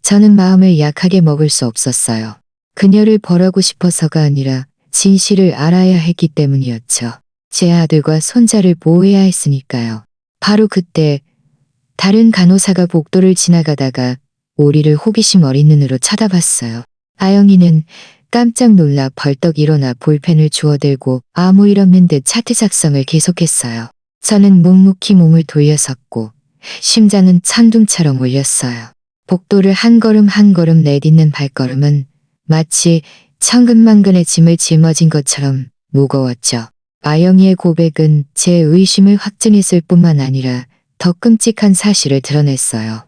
저는 마음을 약하게 먹을 수 없었어요. 그녀를 벌하고 싶어서가 아니라 진실을 알아야 했기 때문이었죠. 제 아들과 손자를 보호해야 했으니까요. 바로 그때 다른 간호사가 복도를 지나가다가 우리를 호기심 어린 눈으로 쳐다봤어요. 아영이는 깜짝 놀라 벌떡 일어나 볼펜을 주워들고 아무 일 없는 듯 차트 작성을 계속했어요. 저는 묵묵히 몸을 돌려섰고 심장은 천둥처럼 울렸어요. 복도를 한 걸음 한 걸음 내딛는 발걸음은 마치 천근만근의 짐을 짊어진 것처럼 무거웠죠. 아영이의 고백은 제 의심을 확증했을 뿐만 아니라 더 끔찍한 사실을 드러냈어요.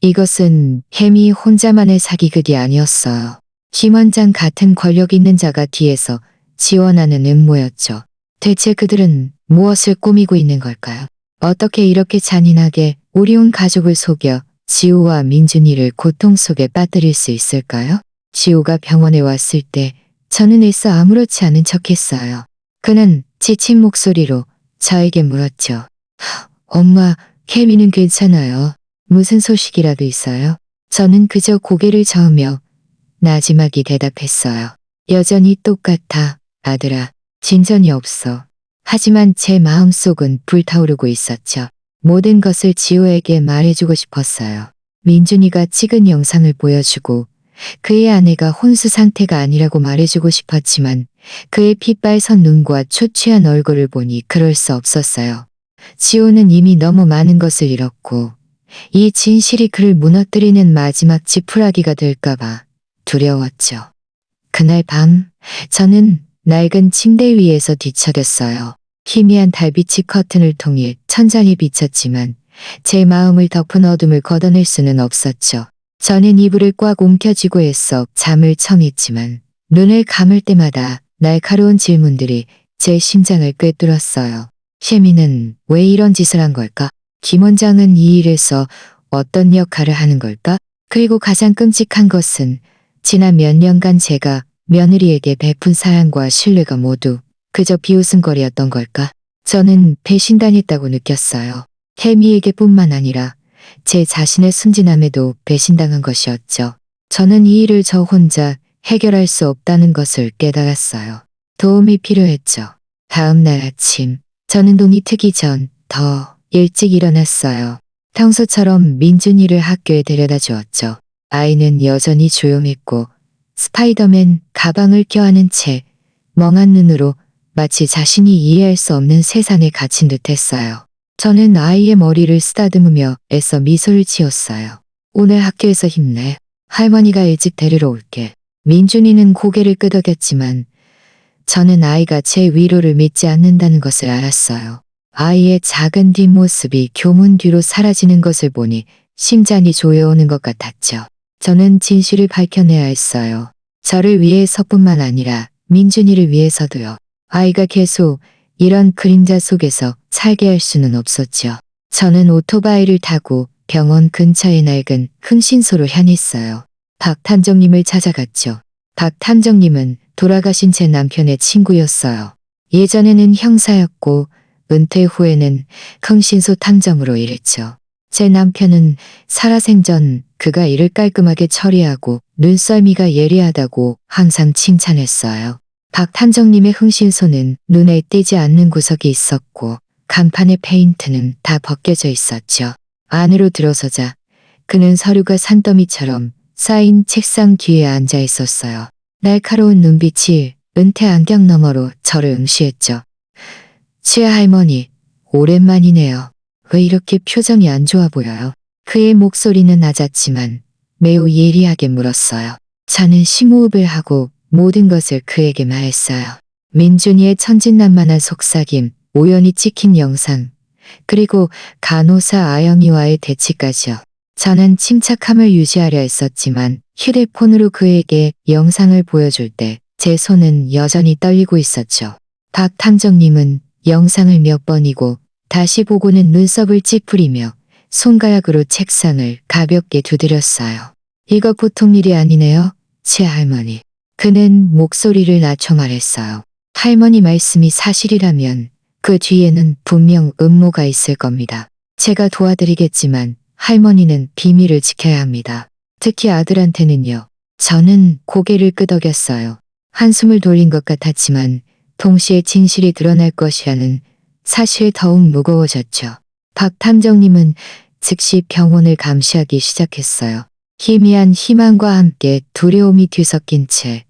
이것은 혜미 혼자만의 사기극이 아니었어요. 김 원장 같은 권력 있는 자가 뒤에서 지원하는 음모였죠. 대체 그들은 무엇을 꾸미고 있는 걸까요? 어떻게 이렇게 잔인하게 우리 온 가족을 속여 지우와 민준이를 고통 속에 빠뜨릴 수 있을까요? 지우가 병원에 왔을 때 저는 애써 아무렇지 않은 척했어요. 그는 지친 목소리로 저에게 물었죠. 엄마, 혜미는 괜찮아요. 무슨 소식이라도 있어요? 저는 그저 고개를 저으며 나지막이 대답했어요. 여전히 똑같아, 아들아. 진전이 없어. 하지만 제 마음속은 불타오르고 있었죠. 모든 것을 지호에게 말해주고 싶었어요. 민준이가 찍은 영상을 보여주고 그의 아내가 혼수 상태가 아니라고 말해주고 싶었지만 그의 핏발선 눈과 초췌한 얼굴을 보니 그럴 수 없었어요. 지호는 이미 너무 많은 것을 잃었고 이 진실이 그를 무너뜨리는 마지막 지푸라기가 될까봐 두려웠죠. 그날 밤 저는 낡은 침대 위에서 뒤척였어요. 희미한 달빛이 커튼을 통해 천장에 비쳤지만 제 마음을 덮은 어둠을 걷어낼 수는 없었죠. 저는 이불을 꽉 움켜쥐고 애써 잠을 청했지만 눈을 감을 때마다 날카로운 질문들이 제 심장을 꿰뚫었어요. 혜미는 왜 이런 짓을 한 걸까? 김 원장은 이 일에서 어떤 역할을 하는 걸까? 그리고 가장 끔찍한 것은 지난 몇 년간 제가 며느리에게 베푼 사랑과 신뢰가 모두 그저 비웃음거리였던 걸까? 저는 배신당했다고 느꼈어요. 혜미에게뿐만 아니라 제 자신의 순진함에도 배신당한 것이었죠. 저는 이 일을 저 혼자 해결할 수 없다는 것을 깨달았어요. 도움이 필요했죠. 다음 날 아침, 저는 눈이 트기 전 더 일찍 일어났어요. 평소처럼 민준이를 학교에 데려다 주었죠. 아이는 여전히 조용했고 스파이더맨 가방을 껴안은 채 멍한 눈으로 마치 자신이 이해할 수 없는 세상에 갇힌 듯 했어요. 저는 아이의 머리를 쓰다듬으며 애써 미소를 지었어요. 오늘 학교에서 힘내. 할머니가 일찍 데리러 올게. 민준이는 고개를 끄덕였지만 저는 아이가 제 위로를 믿지 않는다는 것을 알았어요. 아이의 작은 뒷모습이 교문 뒤로 사라지는 것을 보니 심장이 조여오는 것 같았죠. 저는 진실을 밝혀내야 했어요. 저를 위해서뿐만 아니라 민준이를 위해서도요. 아이가 계속 이런 그림자 속에서 살게 할 수는 없었죠. 저는 오토바이를 타고 병원 근처의 낡은 흥신소로 향했어요. 박 탐정님을 찾아갔죠. 박 탐정님은 돌아가신 제 남편의 친구였어요. 예전에는 형사였고 은퇴 후에는 흥신소 탐정으로 일했죠. 제 남편은 살아생전 그가 일을 깔끔하게 처리하고 눈썰미가 예리하다고 항상 칭찬했어요. 박 탐정님의 흥신소는 눈에 띄지 않는 구석이 있었고 간판의 페인트는 다 벗겨져 있었죠. 안으로 들어서자 그는 서류가 산더미처럼 쌓인 책상 뒤에 앉아 있었어요. 날카로운 눈빛이 은퇴 안경 너머로 저를 응시했죠. 최할머니, 오랜만이네요. 왜 이렇게 표정이 안 좋아 보여요? 그의 목소리는 낮았지만 매우 예리하게 물었어요. 저는 심호흡을 하고 모든 것을 그에게 말했어요. 민준이의 천진난만한 속삭임, 우연히 찍힌 영상, 그리고 간호사 아영이와의 대치까지요. 저는 침착함을 유지하려 했었지만 휴대폰으로 그에게 영상을 보여줄 때 제 손은 여전히 떨리고 있었죠. 박탐정님은 영상을 몇 번이고 다시 보고는 눈썹을 찌푸리며 손가락으로 책상을 가볍게 두드렸어요. 이거 보통 일이 아니네요, 최할머니. 그는 목소리를 낮춰 말했어요. 할머니 말씀이 사실이라면 그 뒤에는 분명 음모가 있을 겁니다. 제가 도와드리겠지만 할머니는 비밀을 지켜야 합니다. 특히 아들한테는요. 저는 고개를 끄덕였어요. 한숨을 돌린 것 같았지만 동시에 진실이 드러날 것이라는 사실이 더욱 무거워졌죠. 박 탐정님은 즉시 병원을 감시하기 시작했어요. 희미한 희망과 함께 두려움이 뒤섞인 채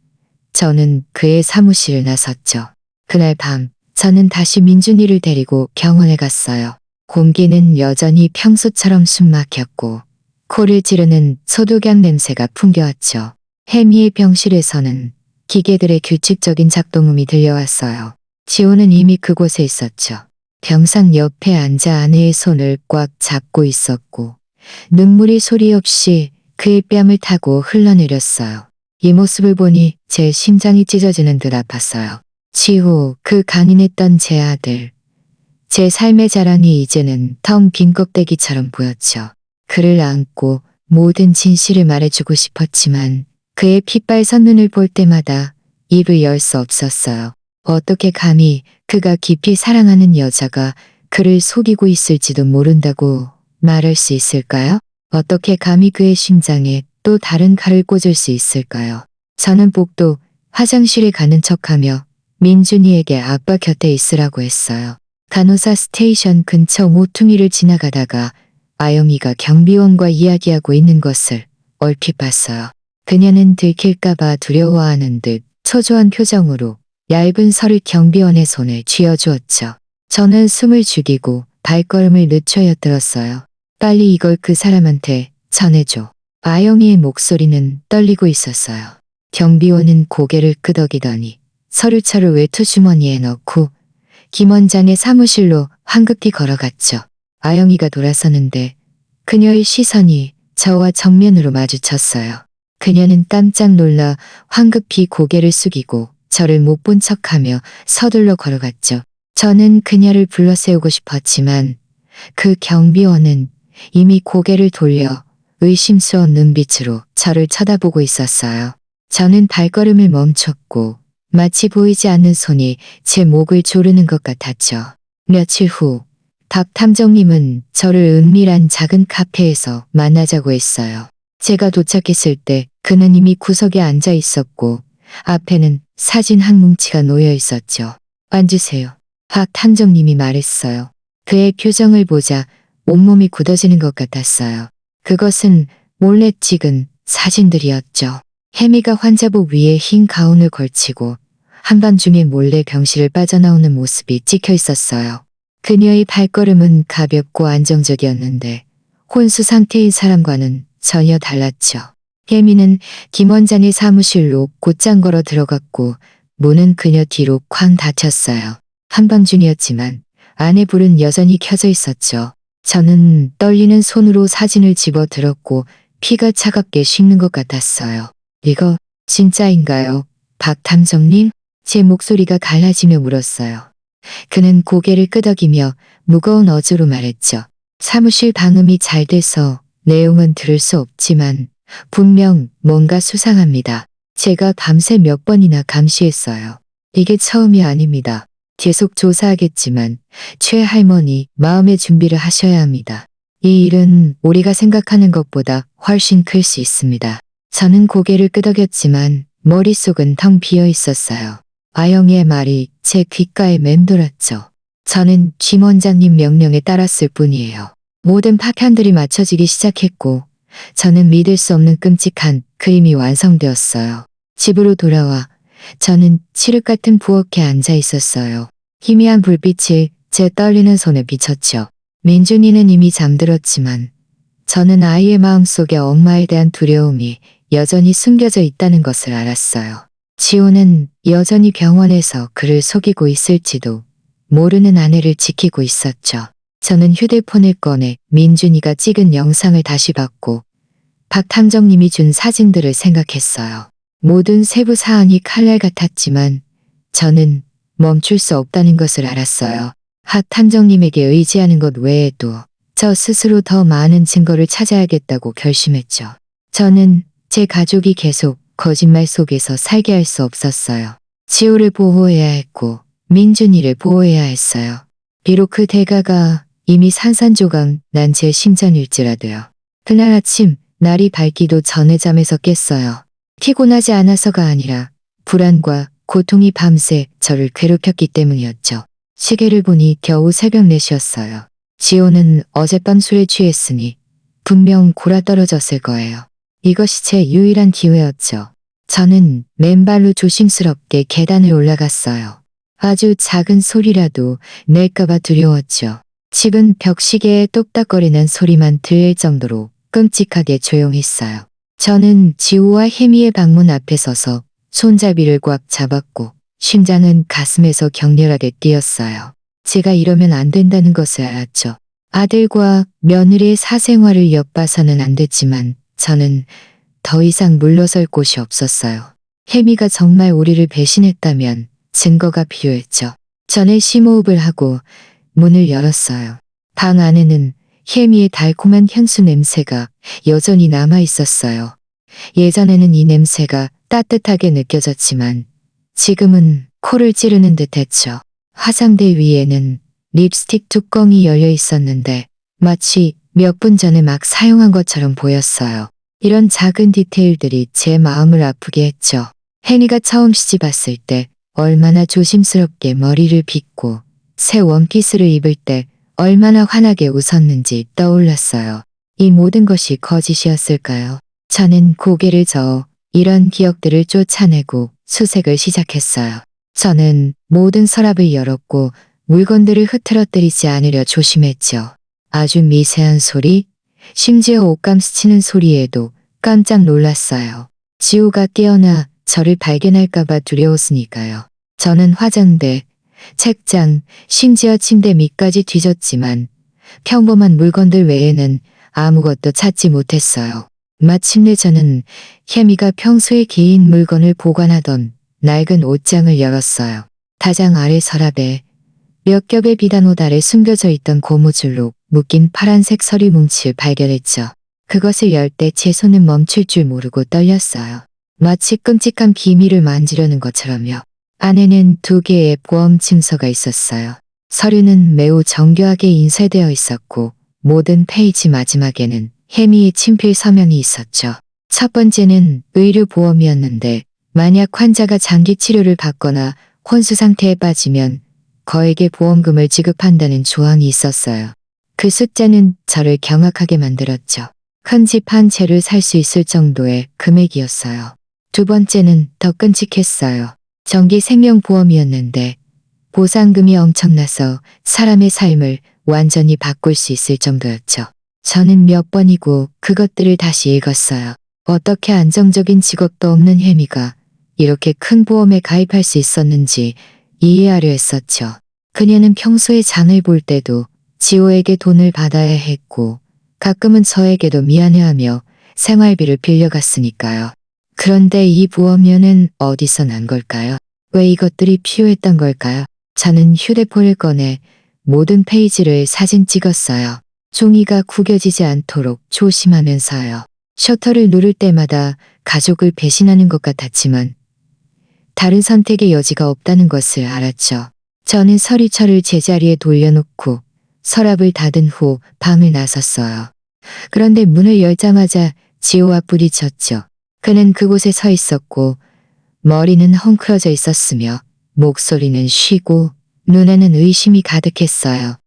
저는 그의 사무실을 나섰죠. 그날 밤 저는 다시 민준이를 데리고 병원에 갔어요. 공기는 여전히 평소처럼 숨막혔고 코를 찌르는 소독약 냄새가 풍겨왔죠. 혜미의 병실에서는 기계들의 규칙적인 작동음이 들려왔어요. 지호는 이미 그곳에 있었죠. 병상 옆에 앉아 아내의 손을 꽉 잡고 있었고 눈물이 소리 없이 그의 뺨을 타고 흘러내렸어요. 이 모습을 보니 제 심장이 찢어지는 듯 아팠어요. 지호, 그 간인했던 제 아들. 제 삶의 자랑이 이제는 텅 빈 껍데기처럼 보였죠. 그를 안고 모든 진실을 말해주고 싶었지만 그의 핏발선 눈을 볼 때마다 입을 열 수 없었어요. 어떻게 감히 그가 깊이 사랑하는 여자가 그를 속이고 있을지도 모른다고 말할 수 있을까요? 어떻게 감히 그의 심장에 또 다른 칼을 꽂을 수 있을까요? 저는 복도 화장실에 가는 척하며 민준이에게 아빠 곁에 있으라고 했어요. 간호사 스테이션 근처 모퉁이를 지나가다가 아영이가 경비원과 이야기하고 있는 것을 얼핏 봤어요. 그녀는 들킬까봐 두려워하는 듯 초조한 표정으로 얇은 서류 경비원의 손을 쥐어주었죠. 저는 숨을 죽이고 발걸음을 늦춰 엿들었어요. 빨리 이걸 그 사람한테 전해줘. 아영이의 목소리는 떨리고 있었어요. 경비원은 고개를 끄덕이더니 서류차를 외투 주머니에 넣고 김 원장의 사무실로 황급히 걸어갔죠. 아영이가 돌아서는데 그녀의 시선이 저와 정면으로 마주쳤어요. 그녀는 깜짝 놀라 황급히 고개를 숙이고 저를 못 본 척하며 서둘러 걸어갔죠. 저는 그녀를 불러세우고 싶었지만 그 경비원은 이미 고개를 돌려 의심스러운 눈빛으로 저를 쳐다보고 있었어요. 저는 발걸음을 멈췄고 마치 보이지 않는 손이 제 목을 조르는 것 같았죠. 며칠 후 박 탐정님은 저를 은밀한 작은 카페에서 만나자고 했어요. 제가 도착했을 때 그는 이미 구석에 앉아 있었고 앞에는 사진 한 뭉치가 놓여 있었죠. 앉으세요. 박 탐정님이 말했어요. 그의 표정을 보자 온몸이 굳어지는 것 같았어요. 그것은 몰래 찍은 사진들이었죠. 혜미가 환자복 위에 흰 가운을 걸치고 한밤중에 몰래 병실을 빠져나오는 모습이 찍혀 있었어요. 그녀의 발걸음은 가볍고 안정적이었는데 혼수 상태인 사람과는 전혀 달랐죠. 혜미는 김 원장의 사무실로 곧장 걸어 들어갔고 문은 그녀 뒤로 쾅 닫혔어요. 한밤중이었지만 안에 불은 여전히 켜져 있었죠. 저는 떨리는 손으로 사진을 집어 들었고 피가 차갑게 식는 것 같았어요. 이거 진짜인가요? 박 탐정님? 제 목소리가 갈라지며 물었어요. 그는 고개를 끄덕이며 무거운 어조로 말했죠. 사무실 방음이 잘 돼서 내용은 들을 수 없지만 분명 뭔가 수상합니다. 제가 밤새 몇 번이나 감시했어요. 이게 처음이 아닙니다. 계속 조사하겠지만 최 할머니 마음의 준비를 하셔야 합니다. 이 일은 우리가 생각하는 것보다 훨씬 클 수 있습니다. 저는 고개를 끄덕였지만 머릿속은 텅 비어 있었어요. 아영이의 말이 제 귓가에 맴돌았죠. 저는 김 원장님 명령에 따랐을 뿐이에요. 모든 파편들이 맞춰지기 시작했고 저는 믿을 수 없는 끔찍한 그림이 완성되었어요. 집으로 돌아와 저는 칠흑 같은 부엌에 앉아 있었어요. 희미한 불빛이 제 떨리는 손에 비쳤죠. 민준이는 이미 잠들었지만 저는 아이의 마음속에 엄마에 대한 두려움이 여전히 숨겨져 있다는 것을 알았어요. 지호는 여전히 병원에서 그를 속이고 있을지도 모르는 아내를 지키고 있었죠. 저는 휴대폰을 꺼내 민준이가 찍은 영상을 다시 봤고 박 탐정님이 준 사진들을 생각했어요. 모든 세부 사항이 칼날 같았지만 저는 멈출 수 없다는 것을 알았어요. 박 탐정님에게 의지하는 것 외에도 저 스스로 더 많은 증거를 찾아야겠다고 결심했죠. 저는 제 가족이 계속 거짓말 속에서 살게 할 수 없었어요. 지호를 보호해야 했고 민준이를 보호해야 했어요. 비록 그 대가가 이미 산산조각 난 제 심장일지라도요. 그날 아침 날이 밝기도 전에 잠에서 깼어요. 피곤하지 않아서가 아니라 불안과 고통이 밤새 저를 괴롭혔기 때문이었죠. 시계를 보니 겨우 새벽 4시였어요. 지호는 어젯밤 술에 취했으니 분명 골아떨어졌을 거예요. 이것이 제 유일한 기회였죠. 저는 맨발로 조심스럽게 계단을 올라갔어요. 아주 작은 소리라도 낼까봐 두려웠죠. 집은 벽시계의 똑딱거리는 소리만 들릴 정도로 끔찍하게 조용했어요. 저는 지호와 혜미의 방문 앞에 서서 손잡이를 꽉 잡았고 심장은 가슴에서 격렬하게 뛰었어요. 제가 이러면 안 된다는 것을 알았죠. 아들과 며느리의 사생활을 엿봐서는 안 됐지만 저는 더 이상 물러설 곳이 없었어요. 혜미가 정말 우리를 배신했다면 증거가 필요했죠. 저는 심호흡을 하고 문을 열었어요. 방 안에는 혜미의 달콤한 향수 냄새가 여전히 남아 있었어요. 예전에는 이 냄새가 따뜻하게 느껴졌지만 지금은 코를 찌르는 듯 했죠. 화장대 위에는 립스틱 뚜껑이 열려 있었는데 마치 몇 분 전에 막 사용한 것처럼 보였어요. 이런 작은 디테일들이 제 마음을 아프게 했죠. 혜미가 처음 시집 왔을 때 얼마나 조심스럽게 머리를 빗고 새 원피스를 입을 때 얼마나 환하게 웃었는지 떠올랐어요. 이 모든 것이 거짓이었을까요? 저는 고개를 저어 이런 기억들을 쫓아내고 수색을 시작했어요. 저는 모든 서랍을 열었고 물건들을 흐트러뜨리지 않으려 조심했죠. 아주 미세한 소리, 심지어 옷감 스치는 소리에도 깜짝 놀랐어요. 지호가 깨어나 저를 발견할까봐 두려웠으니까요. 저는 화장대, 책장, 심지어 침대 밑까지 뒤졌지만 평범한 물건들 외에는 아무것도 찾지 못했어요. 마침내 저는 혜미가 평소에 개인 물건을 보관하던 낡은 옷장을 열었어요. 다장 아래 서랍에 몇 겹의 비단옷 아래 숨겨져 있던 고무줄로 묶인 파란색 서리 뭉치를 발견했죠. 그것을 열 때 제 손은 멈출 줄 모르고 떨렸어요. 마치 끔찍한 비밀을 만지려는 것처럼요. 안에는 2개의 보험 증서가 있었어요. 서류는 매우 정교하게 인쇄되어 있었고 모든 페이지 마지막에는 혜미의 친필 서명이 있었죠. 첫 번째는 의료보험이었는데 만약 환자가 장기 치료를 받거나 혼수 상태에 빠지면 거액의 보험금을 지급한다는 조항이 있었어요. 그 숫자는 저를 경악하게 만들었죠. 큰 집 한 채를 살 수 있을 정도의 금액이었어요. 두 번째는 더 끔찍했어요. 정기 생명보험이었는데 보상금이 엄청나서 사람의 삶을 완전히 바꿀 수 있을 정도였죠. 저는 몇 번이고 그것들을 다시 읽었어요. 어떻게 안정적인 직업도 없는 혜미가 이렇게 큰 보험에 가입할 수 있었는지 이해하려 했었죠. 그녀는 평소에 장을 볼 때도 지호에게 돈을 받아야 했고 가끔은 저에게도 미안해하며 생활비를 빌려갔으니까요. 그런데 이 보험료는 어디서 난 걸까요? 왜 이것들이 필요했던 걸까요? 저는 휴대폰을 꺼내 모든 페이지를 사진 찍었어요. 종이가 구겨지지 않도록 조심하면서요. 셔터를 누를 때마다 가족을 배신하는 것 같았지만 다른 선택의 여지가 없다는 것을 알았죠. 저는 서리철을 제자리에 돌려놓고 서랍을 닫은 후 방을 나섰어요. 그런데 문을 열자마자 지호와 부딪혔죠. 그는 그곳에 서 있었고 머리는 헝클어져 있었으며 목소리는 쉬고 눈에는 의심이 가득했어요.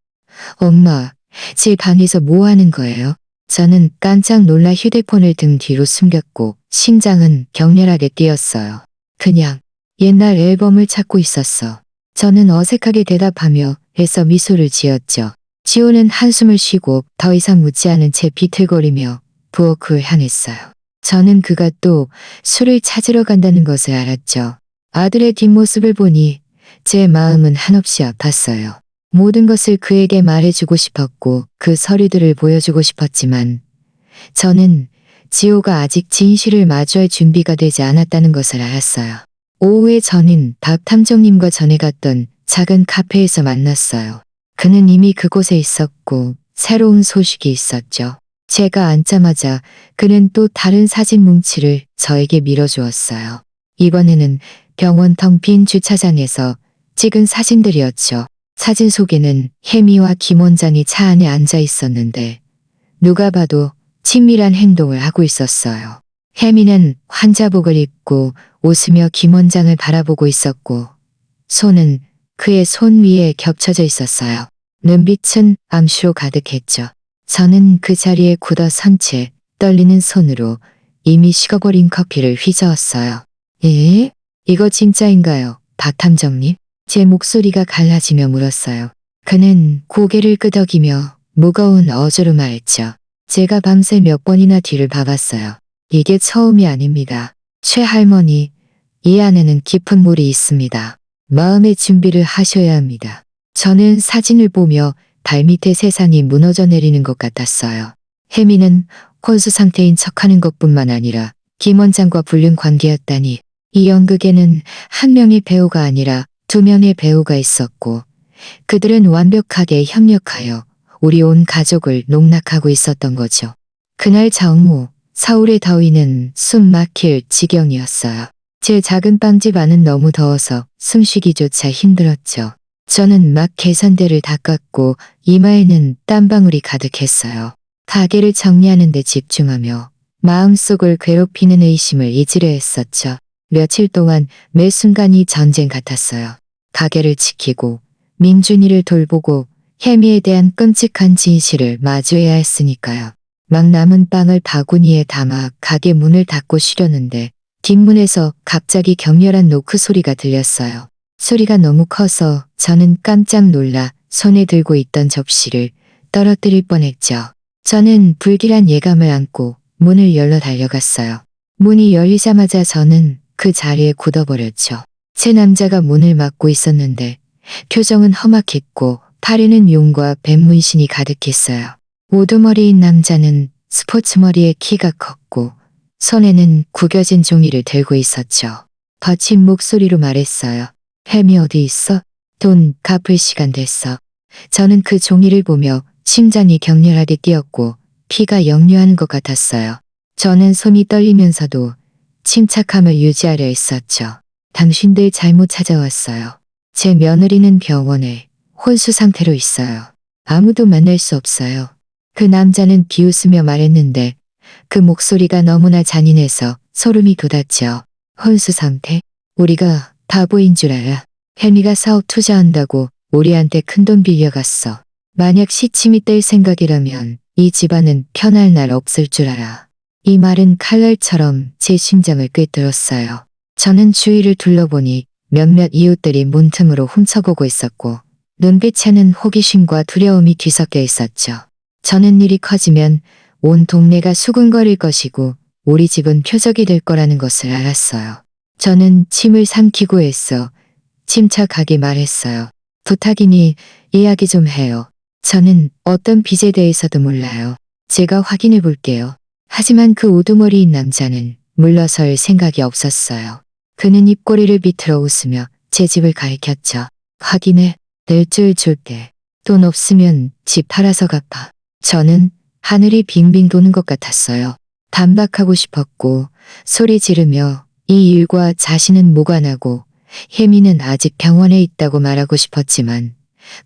엄마, 제 방에서 뭐 하는 거예요? 저는 깜짝 놀라 휴대폰을 등 뒤로 숨겼고 심장은 격렬하게 뛰었어요. 그냥 옛날 앨범을 찾고 있었어. 저는 어색하게 대답하며 애써 미소를 지었죠. 지호는 한숨을 쉬고 더 이상 묻지 않은 채 비틀거리며 부엌을 향했어요. 저는 그가 또 술을 찾으러 간다는 것을 알았죠. 아들의 뒷모습을 보니 제 마음은 한없이 아팠어요. 모든 것을 그에게 말해주고 싶었고 그 서류들을 보여주고 싶었지만 저는 지호가 아직 진실을 마주할 준비가 되지 않았다는 것을 알았어요. 오후에 저는 박 탐정님과 전에 갔던 작은 카페에서 만났어요. 그는 이미 그곳에 있었고 새로운 소식이 있었죠. 제가 앉자마자 그는 또 다른 사진 뭉치를 저에게 밀어주었어요. 이번에는 병원 텅 빈 주차장에서 찍은 사진들이었죠. 사진 속에는 혜미와 김 원장이 차 안에 앉아 있었는데 누가 봐도 친밀한 행동을 하고 있었어요. 혜미는 환자복을 입고 웃으며 김 원장을 바라보고 있었고 손은 그의 손 위에 겹쳐져 있었어요. 눈빛은 암시로 가득했죠. 저는 그 자리에 굳어 선 채 떨리는 손으로 이미 식어버린 커피를 휘저었어요. 예? 이거 진짜인가요, 박 탐정님? 제 목소리가 갈라지며 물었어요. 그는 고개를 끄덕이며 무거운 어조로 말했죠. 제가 밤새 몇 번이나 뒤를 봐봤어요. 이게 처음이 아닙니다. 최할머니, 이 안에는 깊은 물이 있습니다. 마음의 준비를 하셔야 합니다. 저는 사진을 보며 발밑에 세상이 무너져 내리는 것 같았어요. 혜미는 혼수 상태인 척하는 것뿐만 아니라 김 원장과 불륜 관계였다니 이 연극에는 한 명의 배우가 아니라 두 명의 배우가 있었고 그들은 완벽하게 협력하여 우리 온 가족을 농락하고 있었던 거죠. 그날 정오 서울의 더위는 숨 막힐 지경이었어요. 제 작은 빵집 안은 너무 더워서 숨쉬기조차 힘들었죠. 저는 막 계산대를 닦았고 이마에는 땀방울이 가득했어요. 가게를 정리하는 데 집중하며 마음속을 괴롭히는 의심을 잊으려 했었죠. 며칠 동안 매 순간이 전쟁 같았어요. 가게를 지키고 민준이를 돌보고 혜미에 대한 끔찍한 진실을 마주해야 했으니까요. 막 남은 빵을 바구니에 담아 가게 문을 닫고 쉬려는데 뒷문에서 갑자기 격렬한 노크 소리가 들렸어요. 소리가 너무 커서 저는 깜짝 놀라 손에 들고 있던 접시를 떨어뜨릴 뻔했죠. 저는 불길한 예감을 안고 문을 열러 달려갔어요. 문이 열리자마자 저는 그 자리에 굳어버렸죠. 제 남자가 문을 막고 있었는데 표정은 험악했고 팔에는 용과 뱀 문신이 가득했어요. 우두머리인 남자는 스포츠 머리에 키가 컸고 손에는 구겨진 종이를 들고 있었죠. 거친 목소리로 말했어요. 혜미 어디 있어? 돈 갚을 시간 됐어. 저는 그 종이를 보며 심장이 격렬하게 뛰었고 피가 역류하는 것 같았어요. 저는 손이 떨리면서도 침착함을 유지하려 했었죠. 당신들 잘못 찾아왔어요. 제 며느리는 병원에 혼수 상태로 있어요. 아무도 만날 수 없어요. 그 남자는 비웃으며 말했는데 그 목소리가 너무나 잔인해서 소름이 돋았죠. 혼수 상태? 우리가 바보인 줄 알아. 혜미가 사업 투자한다고 우리한테 큰돈 빌려갔어. 만약 시침이 뗄 생각이라면 이 집안은 편할 날 없을 줄 알아. 이 말은 칼날처럼 제 심장을 꿰뚫었어요. 저는 주위를 둘러보니 몇몇 이웃들이 문틈으로 훔쳐보고 있었고 눈빛에는 호기심과 두려움이 뒤섞여 있었죠. 저는 일이 커지면 온 동네가 수군거릴 것이고 우리 집은 표적이 될 거라는 것을 알았어요. 저는 침을 삼키고 애써 침착하게 말했어요. 부탁이니 이야기 좀 해요. 저는 어떤 빚에 대해서도 몰라요. 제가 확인해 볼게요. 하지만 그 우두머리인 남자는 물러설 생각이 없었어요. 그는 입꼬리를 비틀어 웃으며 제 집을 가리켰죠. 확인해. 낼 줄 줄게. 돈 없으면 집 팔아서 갚아. 저는 하늘이 빙빙 도는 것 같았어요. 반박하고 싶었고 소리 지르며 이 일과 자신은 무관하고 혜미는 아직 병원에 있다고 말하고 싶었지만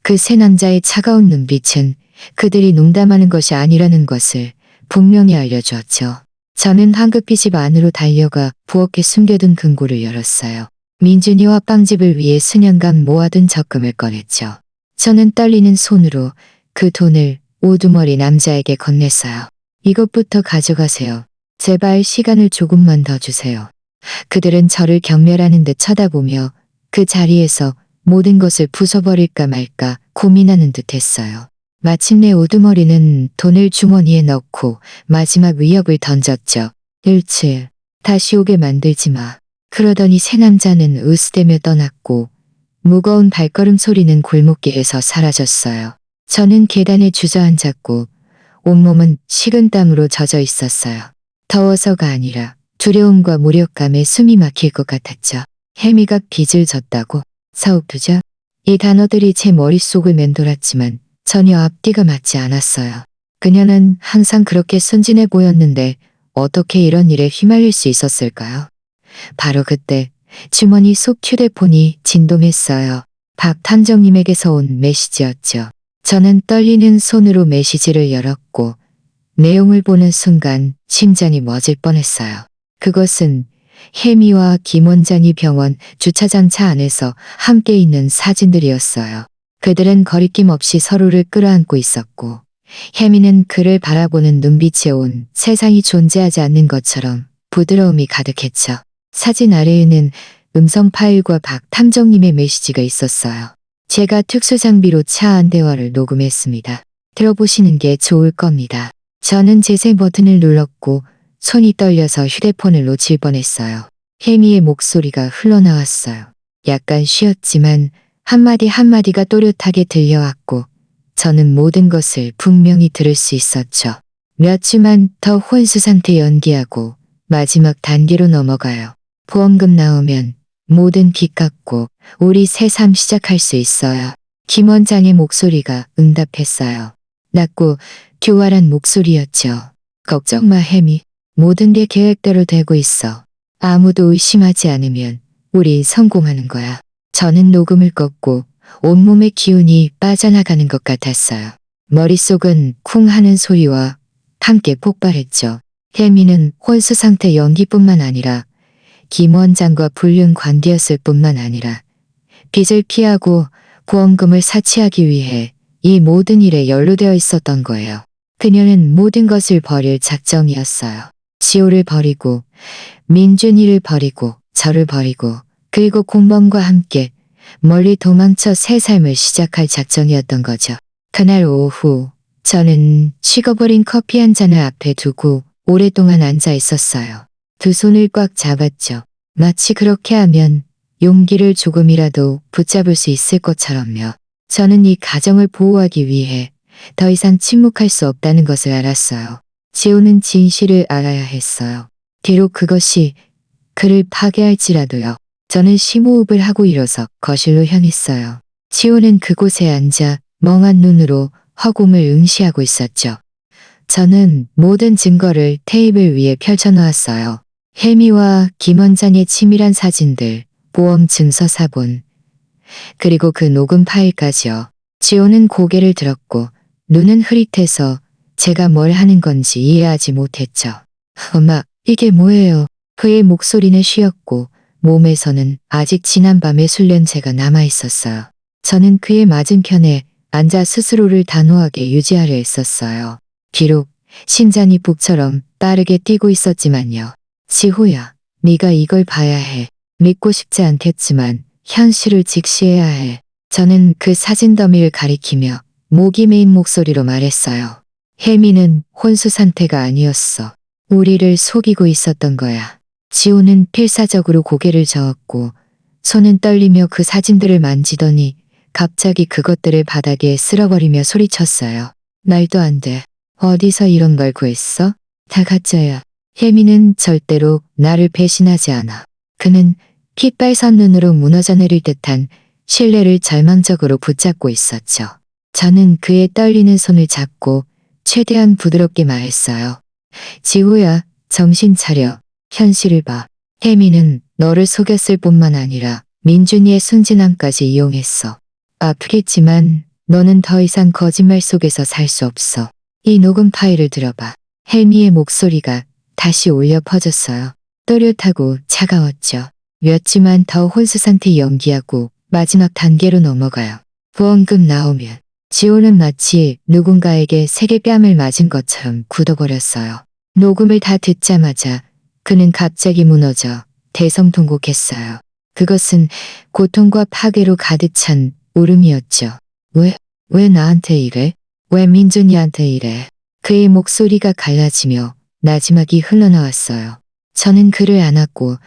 그 세 남자의 차가운 눈빛은 그들이 농담하는 것이 아니라는 것을 분명히 알려주었죠. 저는 황급히 집 안으로 달려가 부엌에 숨겨둔 금고를 열었어요. 민준이와 빵집을 위해 수년간 모아둔 적금을 꺼냈죠. 저는 떨리는 손으로 그 돈을 우두머리 남자에게 건넸어요. 이것부터 가져가세요. 제발 시간을 조금만 더 주세요. 그들은 저를 경멸하는 듯 쳐다보며 그 자리에서 모든 것을 부숴버릴까 말까 고민하는 듯 했어요. 마침내 우두머리는 돈을 주머니에 넣고 마지막 위협을 던졌죠. 일칠, 다시 오게 만들지 마. 그러더니 새 남자는 으스대며 떠났고 무거운 발걸음 소리는 골목길에서 사라졌어요. 저는 계단에 주저앉았고 온몸은 식은땀으로 젖어 있었어요. 더워서가 아니라 두려움과 무력감에 숨이 막힐 것 같았죠. 혜미가 빚을 졌다고? 사업투자? 이 단어들이 제 머릿속을 맴돌았지만 전혀 앞뒤가 맞지 않았어요. 그녀는 항상 그렇게 순진해 보였는데 어떻게 이런 일에 휘말릴 수 있었을까요? 바로 그때 주머니 속 휴대폰이 진동했어요. 박탐정님에게서 온 메시지였죠. 저는 떨리는 손으로 메시지를 열었고 내용을 보는 순간 심장이 멎을 뻔했어요. 그것은 혜미와 김 원장이 병원 주차장 차 안에서 함께 있는 사진들이었어요. 그들은 거리낌 없이 서로를 끌어안고 있었고 혜미는 그를 바라보는 눈빛에 온 세상이 존재하지 않는 것처럼 부드러움이 가득했죠. 사진 아래에는 음성 파일과 박 탐정님의 메시지가 있었어요. 제가 특수장비로 차 안 대화를 녹음했습니다. 들어보시는 게 좋을 겁니다. 저는 재생 버튼을 눌렀고 손이 떨려서 휴대폰을 놓칠 뻔했어요. 혜미의 목소리가 흘러나왔어요. 약간 쉬었지만 한마디 한마디가 또렷하게 들려왔고 저는 모든 것을 분명히 들을 수 있었죠. 몇 주만 더 혼수 상태 연기하고 마지막 단계로 넘어가요. 보험금 나오면 모든 빚 갚고 우리 새 삶 시작할 수 있어요. 김 원장의 목소리가 응답했어요. 낮고 교활한 목소리였죠. 걱정 마 혜미. 모든 게 계획대로 되고 있어. 아무도 의심하지 않으면 우리 성공하는 거야. 저는 녹음을 껐고 온몸의 기운이 빠져나가는 것 같았어요. 머릿속은 쿵 하는 소리와 함께 폭발했죠. 혜미는 혼수 상태 연기뿐만 아니라 김 원장과 불륜 관계였을 뿐만 아니라 빚을 피하고 보험금을 사치하기 위해 이 모든 일에 연루되어 있었던 거예요. 그녀는 모든 것을 버릴 작정이었어요. 지호를 버리고 민준이를 버리고 저를 버리고 그리고 공범과 함께 멀리 도망쳐 새 삶을 시작할 작정이었던 거죠. 그날 오후 저는 식어버린 커피 한 잔을 앞에 두고 오랫동안 앉아 있었어요. 두 손을 꽉 잡았죠. 마치 그렇게 하면 용기를 조금이라도 붙잡을 수 있을 것처럼요. 저는 이 가정을 보호하기 위해 더 이상 침묵할 수 없다는 것을 알았어요. 지호는 진실을 알아야 했어요. 비록 그것이 그를 파괴할지라도요. 저는 심호흡을 하고 일어서 거실로 향했어요. 지호는 그곳에 앉아 멍한 눈으로 허공을 응시하고 있었죠. 저는 모든 증거를 테이블 위에 펼쳐놓았어요. 혜미와 김 원장의 치밀한 사진들, 보험 증서 사본, 그리고 그 녹음 파일까지요. 지호는 고개를 들었고 눈은 흐릿해서 제가 뭘 하는 건지 이해하지 못했죠. 엄마, 이게 뭐예요? 그의 목소리는 쉬었고 몸에서는 아직 지난밤의 술냄새가 남아있었어요. 저는 그의 맞은편에 앉아 스스로를 단호하게 유지하려 했었어요. 비록 심장이 북처럼 빠르게 뛰고 있었지만요. 지호야, 네가 이걸 봐야 해. 믿고 싶지 않겠지만 현실을 직시해야 해. 저는 그 사진 더미를 가리키며 목이 메인 목소리로 말했어요. 혜미는 혼수 상태가 아니었어. 우리를 속이고 있었던 거야. 지호는 필사적으로 고개를 저었고 손은 떨리며 그 사진들을 만지더니 갑자기 그것들을 바닥에 쓸어버리며 소리쳤어요. 말도 안 돼. 어디서 이런 걸 구했어? 다 가짜야. 혜미는 절대로 나를 배신하지 않아. 그는 핏발선 눈으로 무너져 내릴 듯한 신뢰를 절망적으로 붙잡고 있었죠. 저는 그의 떨리는 손을 잡고 최대한 부드럽게 말했어요. 지호야, 정신 차려. 현실을 봐. 혜미는 너를 속였을 뿐만 아니라 민준이의 순진함까지 이용했어. 아프겠지만 너는 더 이상 거짓말 속에서 살 수 없어. 이 녹음 파일을 들어봐. 혜미의 목소리가 다시 울려 퍼졌어요. 또렷하고 차가웠죠. 몇 주만 더 혼수 상태 연기하고 마지막 단계로 넘어가요. 보험금 나오면 지호는 마치 누군가에게 세게 뺨을 맞은 것처럼 굳어버렸어요. 녹음을 다 듣자마자 그는 갑자기 무너져 대성통곡했어요. 그것은 고통과 파괴로 가득 찬 울음이었죠. 왜 나한테 이래? 왜 민준이한테 이래? 그의 목소리가 갈라지며 나지막이 흘러나왔어요. 저는 그를 안았고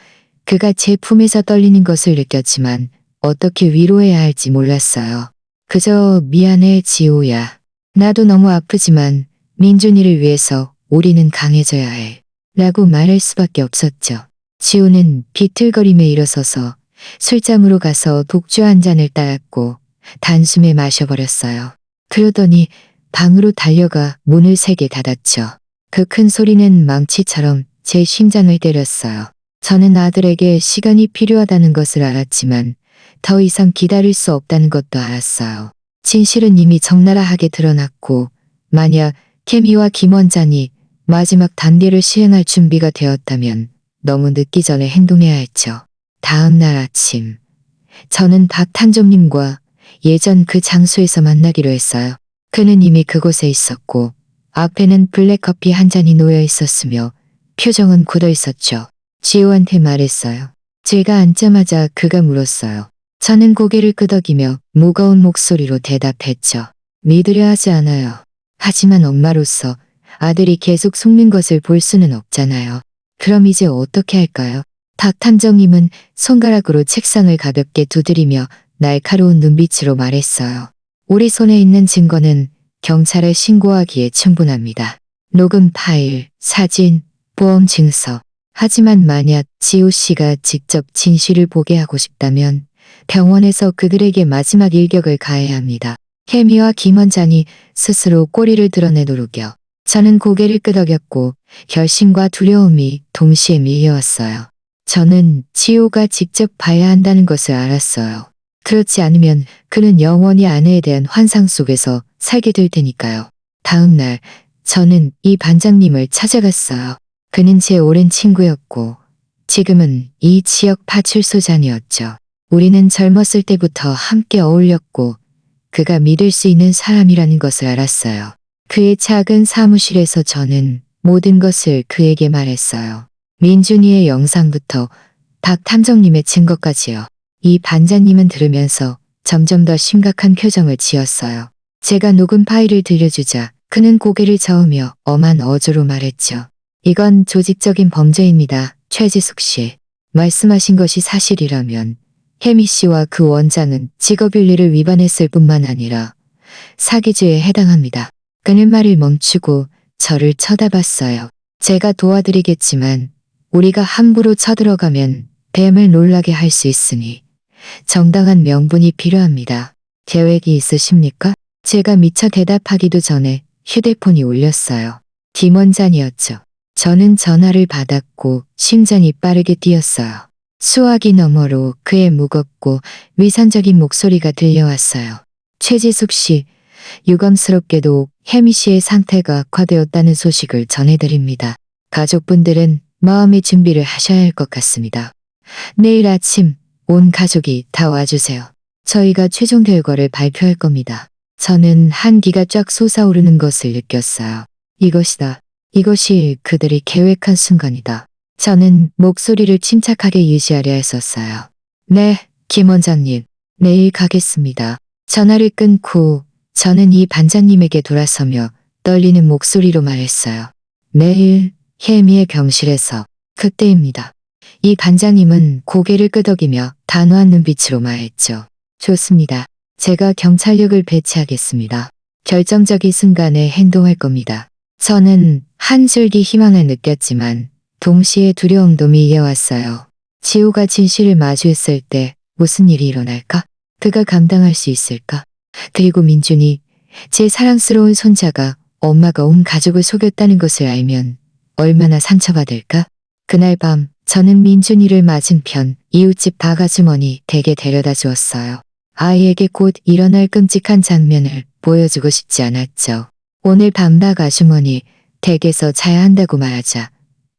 그가 제 품에서 떨리는 것을 느꼈지만 어떻게 위로해야 할지 몰랐어요. 그저 미안해 지호야. 나도 너무 아프지만 민준이를 위해서 우리는 강해져야 해. 라고 말할 수밖에 없었죠. 지호는 비틀거리며 일어서서 술장으로 가서 독주 한 잔을 따랐고 단숨에 마셔버렸어요. 그러더니 방으로 달려가 문을 세게 닫았죠. 그 큰 소리는 망치처럼 제 심장을 때렸어요. 저는 아들에게 시간이 필요하다는 것을 알았지만 더 이상 기다릴 수 없다는 것도 알았어요. 진실은 이미 적나라하게 드러났고 만약 케미와 김 원장이 마지막 단계를 시행할 준비가 되었다면 너무 늦기 전에 행동해야 했죠. 다음 날 아침 저는 박탄정님과 예전 그 장소에서 만나기로 했어요. 그는 이미 그곳에 있었고 앞에는 블랙커피 한 잔이 놓여 있었으며 표정은 굳어 있었죠. 지호한테 말했어요. 제가 앉자마자 그가 물었어요. 저는 고개를 끄덕이며 무거운 목소리로 대답했죠. 믿으려 하지 않아요. 하지만 엄마로서 아들이 계속 속는 것을 볼 수는 없잖아요. 그럼 이제 어떻게 할까요? 박탐정님은 손가락으로 책상을 가볍게 두드리며 날카로운 눈빛으로 말했어요. 우리 손에 있는 증거는 경찰에 신고하기에 충분합니다. 녹음 파일, 사진, 보험 증서. 하지만 만약 지호 씨가 직접 진실을 보게 하고 싶다면 병원에서 그들에게 마지막 일격을 가해야 합니다. 케미와 김 원장이 스스로 꼬리를 드러내도록요. 저는 고개를 끄덕였고 결심과 두려움이 동시에 밀려왔어요. 저는 지호가 직접 봐야 한다는 것을 알았어요. 그렇지 않으면 그는 영원히 아내에 대한 환상 속에서 살게 될 테니까요. 다음 날 저는 이 반장님을 찾아갔어요. 그는 제 오랜 친구였고 지금은 이 지역 파출소장이었죠. 우리는 젊었을 때부터 함께 어울렸고 그가 믿을 수 있는 사람이라는 것을 알았어요. 그의 작은 사무실에서 저는 모든 것을 그에게 말했어요. 민준이의 영상부터 박탐정님의 증거까지요. 이 반장님은 들으면서 점점 더 심각한 표정을 지었어요. 제가 녹음 파일을 들려주자 그는 고개를 저으며 엄한 어조로 말했죠. 이건 조직적인 범죄입니다. 최지숙 씨. 말씀하신 것이 사실이라면 혜미 씨와 그 원장은 직업윤리를 위반했을 뿐만 아니라 사기죄에 해당합니다. 그는 말을 멈추고 저를 쳐다봤어요. 제가 도와드리겠지만 우리가 함부로 쳐들어가면 뱀을 놀라게 할 수 있으니 정당한 명분이 필요합니다. 계획이 있으십니까? 제가 미처 대답하기도 전에 휴대폰이 울렸어요. 김 원장이었죠. 저는 전화를 받았고 심장이 빠르게 뛰었어요. 수화기 너머로 그의 무겁고 위선적인 목소리가 들려왔어요. 최지숙 씨, 유감스럽게도 혜미 씨의 상태가 악화되었다는 소식을 전해드립니다. 가족분들은 마음의 준비를 하셔야 할 것 같습니다. 내일 아침 온 가족이 다 와주세요. 저희가 최종 결과를 발표할 겁니다. 저는 한기가 쫙 솟아오르는 것을 느꼈어요. 이것이다. 이것이 그들이 계획한 순간이다. 저는 목소리를 침착하게 유지하려 했었어요. 네, 김 원장님. 내일 가겠습니다. 전화를 끊고 저는 이 반장님에게 돌아서며 떨리는 목소리로 말했어요. 내일 혜미의 병실에서 그때입니다. 이 반장님은 고개를 끄덕이며 단호한 눈빛으로 말했죠. 좋습니다. 제가 경찰력을 배치하겠습니다. 결정적인 순간에 행동할 겁니다. 저는 한 줄기 희망을 느꼈지만 동시에 두려움도 밀려왔어요. 지호가 진실을 마주했을 때 무슨 일이 일어날까? 그가 감당할 수 있을까? 그리고 민준이, 제 사랑스러운 손자가 엄마가 온 가족을 속였다는 것을 알면 얼마나 상처받을까? 그날 밤 저는 민준이를 맞은편 이웃집 박아주머니 댁에 데려다 주었어요. 아이에게 곧 일어날 끔찍한 장면을 보여주고 싶지 않았죠. 오늘 밤 박아주머니 댁에서 자야 한다고 말하자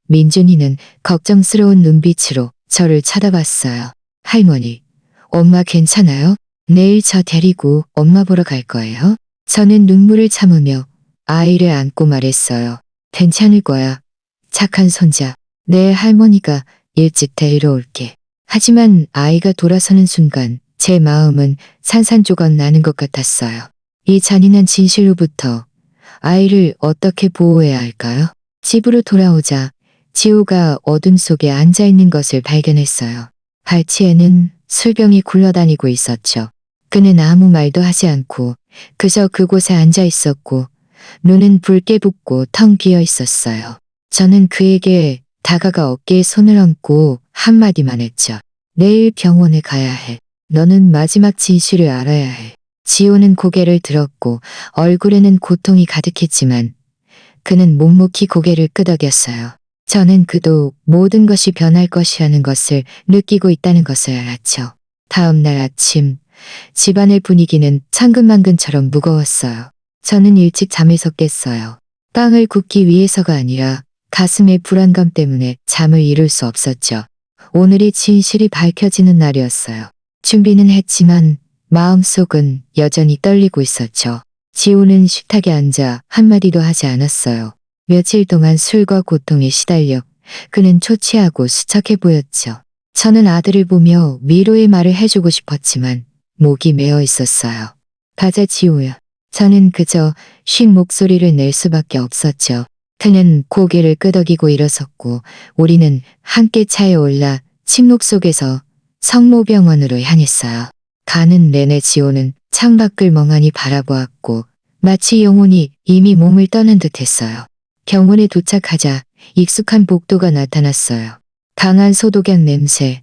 민준이는 걱정스러운 눈빛으로 저를 쳐다봤어요. 할머니, 엄마 괜찮아요? 내일 저 데리고 엄마 보러 갈 거예요? 저는 눈물을 참으며 아이를 안고 말했어요. 괜찮을 거야. 착한 손자. 내 할머니가 일찍 데리러 올게. 하지만 아이가 돌아서는 순간 제 마음은 산산조각 나는 것 같았어요. 이 잔인한 진실로부터 아이를 어떻게 보호해야 할까요? 집으로 돌아오자 지호가 어둠 속에 앉아있는 것을 발견했어요. 발치에는 술병이 굴러다니고 있었죠. 그는 아무 말도 하지 않고 그저 그곳에 앉아 있었고 눈은 붉게 붓고 텅 비어 있었어요. 저는 그에게 다가가 어깨에 손을 얹고 한마디만 했죠. 내일 병원에 가야 해. 너는 마지막 진실을 알아야 해. 지호는 고개를 들었고 얼굴에는 고통이 가득했지만 그는 묵묵히 고개를 끄덕였어요. 저는 그도 모든 것이 변할 것이라는 것을 느끼고 있다는 것을 알았죠. 다음 날 아침 집안의 분위기는 천근만근처럼 무거웠어요. 저는 일찍 잠에서 깼어요. 빵을 굽기 위해서가 아니라 가슴의 불안감 때문에 잠을 이룰 수 없었죠. 오늘이 진실이 밝혀지는 날이었어요. 준비는 했지만 마음속은 여전히 떨리고 있었죠. 지호는 식탁에 앉아 한마디도 하지 않았어요. 며칠 동안 술과 고통에 시달려 그는 초췌하고 수척해 보였죠. 저는 아들을 보며 위로의 말을 해주고 싶었지만 목이 메어 있었어요. 가자 지호야. 저는 그저 쉰 목소리를 낼 수밖에 없었죠. 그는 고개를 끄덕이고 일어섰고 우리는 함께 차에 올라 침묵 속에서 성모병원으로 향했어요. 가는 내내 지호는 창밖을 멍하니 바라보았고 마치 영혼이 이미 몸을 떠난 듯했어요. 병원에 도착하자 익숙한 복도가 나타났어요. 강한 소독약 냄새,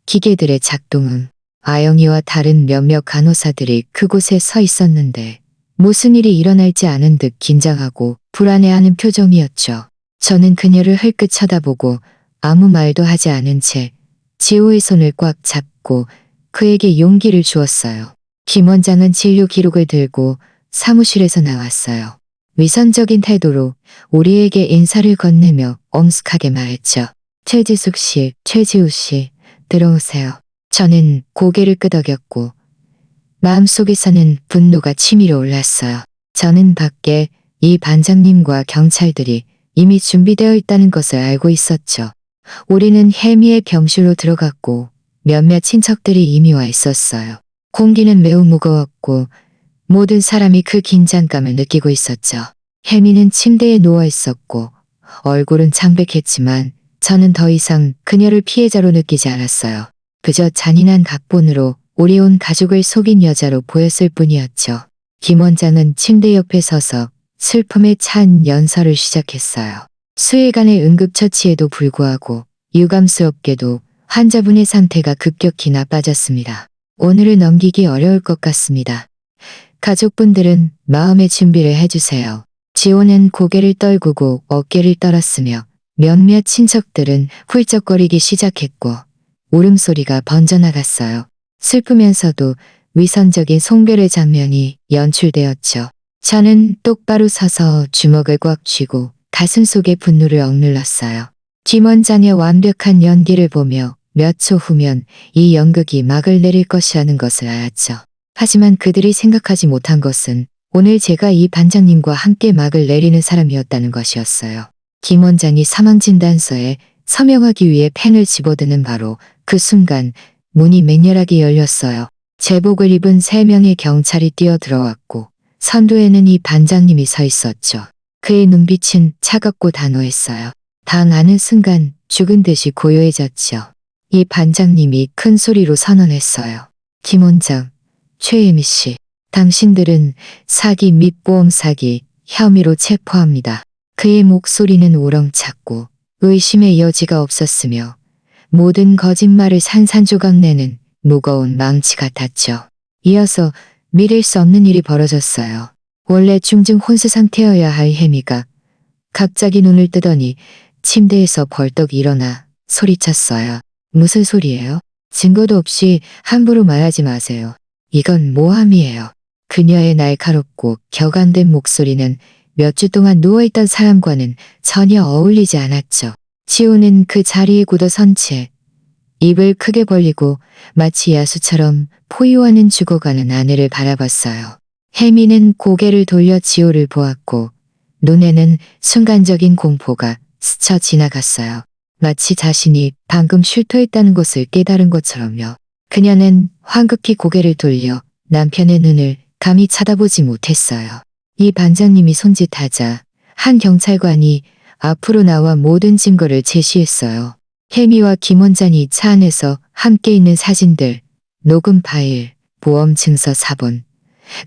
기계들의 작동음, 아영이와 다른 몇몇 간호사들이 그곳에 서 있었는데 무슨 일이 일어날지 아는 듯 긴장하고 불안해하는 표정이었죠. 저는 그녀를 흘끗 쳐다보고 아무 말도 하지 않은 채 지호의 손을 꽉 잡고 그에게 용기를 주었어요. 김 원장은 진료 기록을 들고 사무실에서 나왔어요. 위선적인 태도로 우리에게 인사를 건네며 엄숙하게 말했죠. 최지숙 씨, 최지우 씨, 들어오세요. 저는 고개를 끄덕였고 마음속에서는 분노가 치밀어 올랐어요. 저는 밖에 이 반장님과 경찰들이 이미 준비되어 있다는 것을 알고 있었죠. 우리는 혜미의 병실로 들어갔고 몇몇 친척들이 이미 와 있었어요. 공기는 매우 무거웠고 모든 사람이 그 긴장감을 느끼고 있었죠. 혜미는 침대에 누워 있었고 얼굴은 창백했지만 저는 더 이상 그녀를 피해자로 느끼지 않았어요. 그저 잔인한 각본으로 우리 온 가족을 속인 여자로 보였을 뿐이었죠. 김 원장은 침대 옆에 서서 슬픔에 찬 연설을 시작했어요. 수일간의 응급처치에도 불구하고 유감스럽게도 환자분의 상태가 급격히 나빠졌습니다. 오늘을 넘기기 어려울 것 같습니다. 가족분들은 마음의 준비를 해주세요. 지호는 고개를 떨구고 어깨를 떨었으며 몇몇 친척들은 훌쩍거리기 시작했고 울음소리가 번져나갔어요. 슬프면서도 위선적인 송별의 장면이 연출되었죠. 저는 똑바로 서서 주먹을 꽉 쥐고 가슴 속에 분노를 억눌렀어요. 김 원장의 완벽한 연기를 보며 몇 초 후면 이 연극이 막을 내릴 것이라는 것을 알았죠. 하지만 그들이 생각하지 못한 것은 오늘 제가 이 반장님과 함께 막을 내리는 사람이었다는 것이었어요. 김 원장이 사망진단서에 서명하기 위해 펜을 집어드는 바로 그 순간 문이 맹렬하게 열렸어요. 제복을 입은 3명의 경찰이 뛰어들어왔고 선두에는 이 반장님이 서 있었죠. 그의 눈빛은 차갑고 단호했어요. 당하는 순간 죽은 듯이 고요해졌죠. 이 반장님이 큰 소리로 선언했어요. 김 원장, 최혜미 씨, 당신들은 사기 및 보험 사기 혐의로 체포합니다. 그의 목소리는 우렁찼고 의심의 여지가 없었으며 모든 거짓말을 산산조각 내는 무거운 망치 같았죠. 이어서 믿을 수 없는 일이 벌어졌어요. 원래 중증 혼수 상태여야 할 혜미가 갑자기 눈을 뜨더니 침대에서 벌떡 일어나 소리쳤어요. 무슨 소리예요? 증거도 없이 함부로 말하지 마세요. 이건 모함이에요. 그녀의 날카롭고 격앙된 목소리는 몇 주 동안 누워있던 사람과는 전혀 어울리지 않았죠. 지호는 그 자리에 굳어선 채 입을 크게 벌리고 마치 야수처럼 포효하는 죽어가는 아내를 바라봤어요. 혜미는 고개를 돌려 지호를 보았고 눈에는 순간적인 공포가 스쳐 지나갔어요. 마치 자신이 방금 쉴터했다는 것을 깨달은 것처럼요. 그녀는 황급히 고개를 돌려 남편의 눈을 감히 쳐다보지 못했어요. 이 반장님이 손짓하자 한 경찰관이 앞으로 나와 모든 증거를 제시했어요. 혜미와 김 원장이 차 안에서 함께 있는 사진들, 녹음 파일, 보험 증서 사본,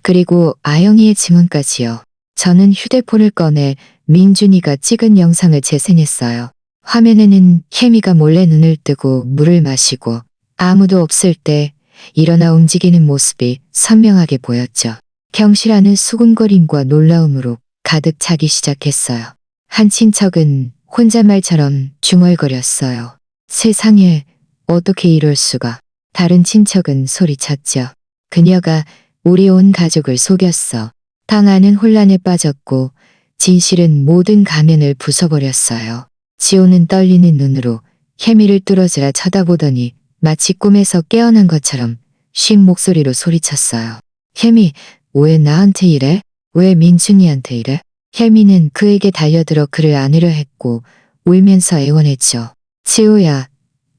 그리고 아영이의 증언까지요. 저는 휴대폰을 꺼내 민준이가 찍은 영상을 재생했어요. 화면에는 혜미가 몰래 눈을 뜨고 물을 마시고 아무도 없을 때 일어나 움직이는 모습이 선명하게 보였죠. 경실 안은 수군거림과 놀라움으로 가득 차기 시작했어요. 한 친척은 혼잣말처럼 중얼거렸어요. 세상에 어떻게 이럴 수가. 다른 친척은 소리쳤죠. 그녀가 우리 온 가족을 속였어. 당하는 혼란에 빠졌고 진실은 모든 가면을 부숴버렸어요. 지호는 떨리는 눈으로 혜미를 뚫어지라 쳐다보더니 마치 꿈에서 깨어난 것처럼 쉰 목소리로 소리쳤어요. 혜미, 왜 나한테 이래? 왜 민준이한테 이래? 혜미는 그에게 달려들어 그를 안으려 했고 울면서 애원했죠. 지호야,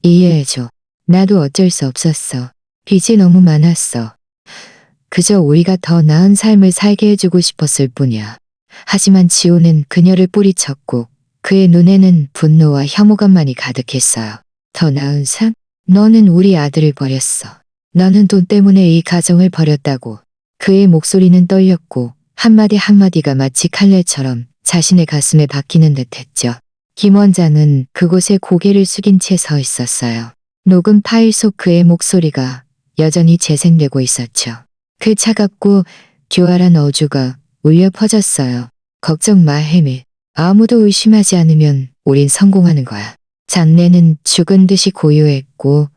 이해해줘. 나도 어쩔 수 없었어. 빚이 너무 많았어. 그저 우리가 더 나은 삶을 살게 해주고 싶었을 뿐이야. 하지만 지호는 그녀를 뿌리쳤고 그의 눈에는 분노와 혐오감만이 가득했어요. 더 나은 삶? 너는 우리 아들을 버렸어. 너는 돈 때문에 이 가정을 버렸다고. 그의 목소리는 떨렸고 한마디 한마디가 마치 칼날처럼 자신의 가슴에 박히는 듯했죠. 김 원장은 그곳에 고개를 숙인 채 서 있었어요. 녹음 파일 속 그의 목소리가 여전히 재생되고 있었죠. 그 차갑고 교활한 어조가 울려 퍼졌어요. 걱정 마, 혜미. 아무도 의심하지 않으면 우린 성공하는 거야. 장례는 죽은 듯이 고요했고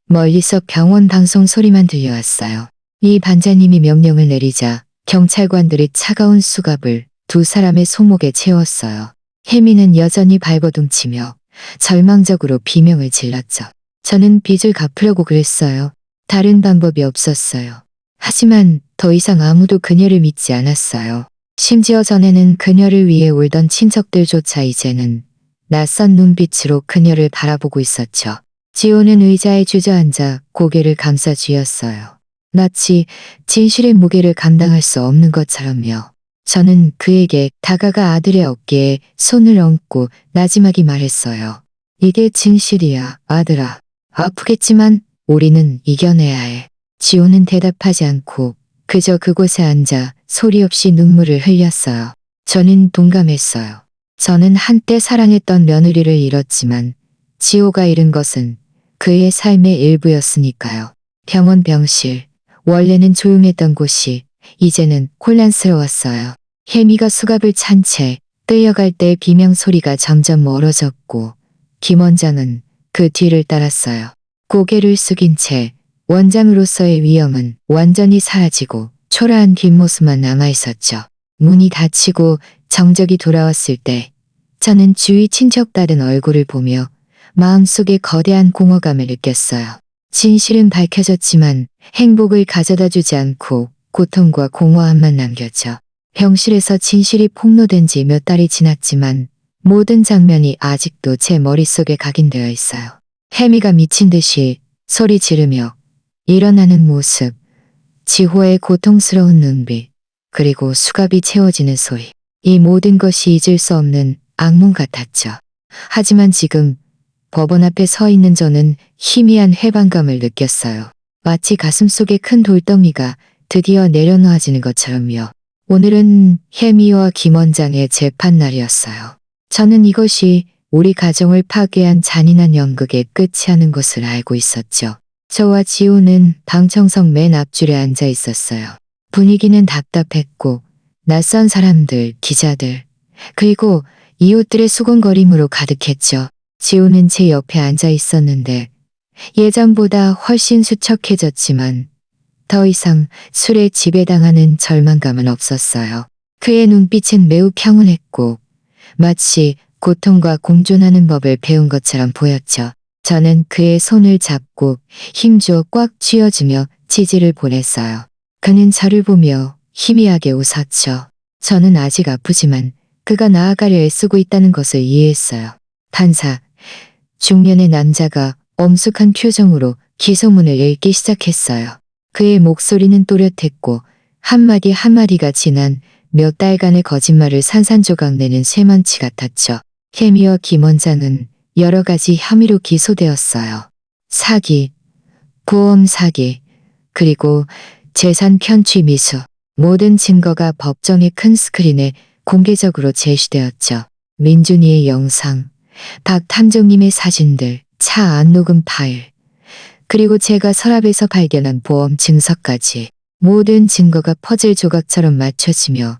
멀리서 병원 방송 소리만 들려왔어요. 이 반장님이 명령을 내리자 경찰관들이 차가운 수갑을 두 사람의 손목에 채웠어요. 혜미는 여전히 발버둥치며 절망적으로 비명을 질렀죠. 저는 빚을 갚으려고 그랬어요. 다른 방법이 없었어요. 하지만 더 이상 아무도 그녀를 믿지 않았어요. 심지어 전에는 그녀를 위해 울던 친척들조차 이제는 낯선 눈빛으로 그녀를 바라보고 있었죠. 지호는 의자에 주저앉아 고개를 감싸 쥐었어요. 마치 진실의 무게를 감당할 수 없는 것처럼요. 저는 그에게 다가가 아들의 어깨에 손을 얹고 나지막이 말했어요. 이게 진실이야, 아들아. 아프겠지만 우리는 이겨내야 해. 지호는 대답하지 않고 그저 그곳에 앉아 소리 없이 눈물을 흘렸어요. 저는 동감했어요. 저는 한때 사랑했던 며느리를 잃었지만 지호가 잃은 것은 그의 삶의 일부였으니까요. 병원 병실, 원래는 조용했던 곳이 이제는 혼란스러웠어요. 혜미가 수갑을 찬 채 끌려갈 때 비명 소리가 점점 멀어졌고 김 원장은 그 뒤를 따랐어요. 고개를 숙인 채 원장으로서의 위엄은 완전히 사라지고 초라한 뒷모습만 남아있었죠. 문이 닫히고 정적이 돌아왔을 때 저는 주위 친척다른 얼굴을 보며 마음속에 거대한 공허감을 느꼈어요. 진실은 밝혀졌지만 행복을 가져다 주지 않고 고통과 공허함만 남겼죠. 병실에서 진실이 폭로된 지 몇 달이 지났지만 모든 장면이 아직도 제 머릿속에 각인되어 있어요. 혜미가 미친 듯이 소리 지르며 일어나는 모습, 지호의 고통스러운 눈빛, 그리고 수갑이 채워지는 소리. 이 모든 것이 잊을 수 없는 악몽 같았죠. 하지만 지금 법원 앞에 서 있는 저는 희미한 해방감을 느꼈어요. 마치 가슴속에 큰 돌덩이가 드디어 내려놓아지는 것처럼요. 오늘은 혜미와 김 원장의 재판 날이었어요. 저는 이것이 우리 가정을 파괴한 잔인한 연극의 끝이 하는 것을 알고 있었죠. 저와 지호는 방청석 맨 앞줄에 앉아 있었어요. 분위기는 답답했고 낯선 사람들, 기자들, 그리고 이웃들의 수군거림으로 가득했죠. 지호는 제 옆에 앉아 있었는데 예전보다 훨씬 수척해졌지만 더 이상 술에 지배당하는 절망감은 없었어요. 그의 눈빛은 매우 평온했고 마치 고통과 공존하는 법을 배운 것처럼 보였죠. 저는 그의 손을 잡고 힘주어 꽉 쥐어주며 지지를 보냈어요. 그는 저를 보며 희미하게 웃었죠. 저는 아직 아프지만 그가 나아가려 애쓰고 있다는 것을 이해했어요. 판사, 중년의 남자가 엄숙한 표정으로 기소문을 읽기 시작했어요. 그의 목소리는 또렷했고 한마디 한마디가 지난 몇 달간의 거짓말을 산산조각 내는 쇠먼치 같았죠. 혜미와 김 원장은 여러 가지 혐의로 기소되었어요. 사기, 보험 사기, 그리고 재산 편취 미수. 모든 증거가 법정의 큰 스크린에 공개적으로 제시되었죠. 민준이의 영상, 박 탐정님의 사진들, 차 안녹음 파일, 그리고 제가 서랍에서 발견한 보험 증서까지 모든 증거가 퍼즐 조각처럼 맞춰지며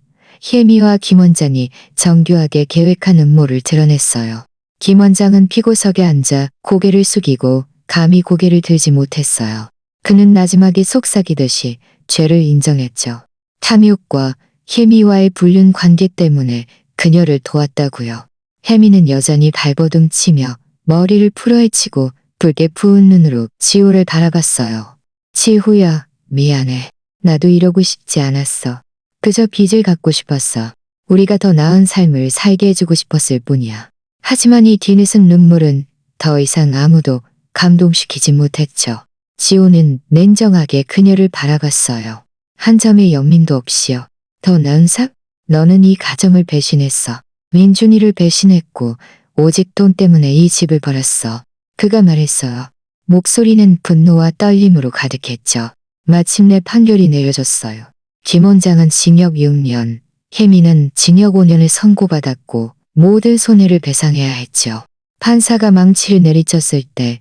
혜미와 김 원장이 정교하게 계획한 음모를 드러냈어요. 김 원장은 피고석에 앉아 고개를 숙이고 감히 고개를 들지 못했어요. 그는 나지막이 속삭이듯이 죄를 인정했죠. 탐욕과 혜미와의 불륜 관계 때문에 그녀를 도왔다고요. 혜미는 여전히 발버둥 치며 머리를 풀어헤치고 붉게 부은 눈으로 지호를 바라봤어요. 지호야, 미안해. 나도 이러고 싶지 않았어. 그저 빚을 갚고 싶었어. 우리가 더 나은 삶을 살게 해주고 싶었을 뿐이야. 하지만 이 뒤늦은 눈물은 더 이상 아무도 감동시키지 못했죠. 지호는 냉정하게 그녀를 바라봤어요. 한 점의 연민도 없이요. 더 나은 삶? 너는 이 가정을 배신했어. 민준이를 배신했고 오직 돈 때문에 이 집을 버렸어. 그가 말했어요. 목소리는 분노와 떨림으로 가득했죠. 마침내 판결이 내려졌어요. 김 원장은 징역 6년, 혜미는 징역 5년을 선고받았고 모든 손해를 배상해야 했죠. 판사가 망치를 내리쳤을 때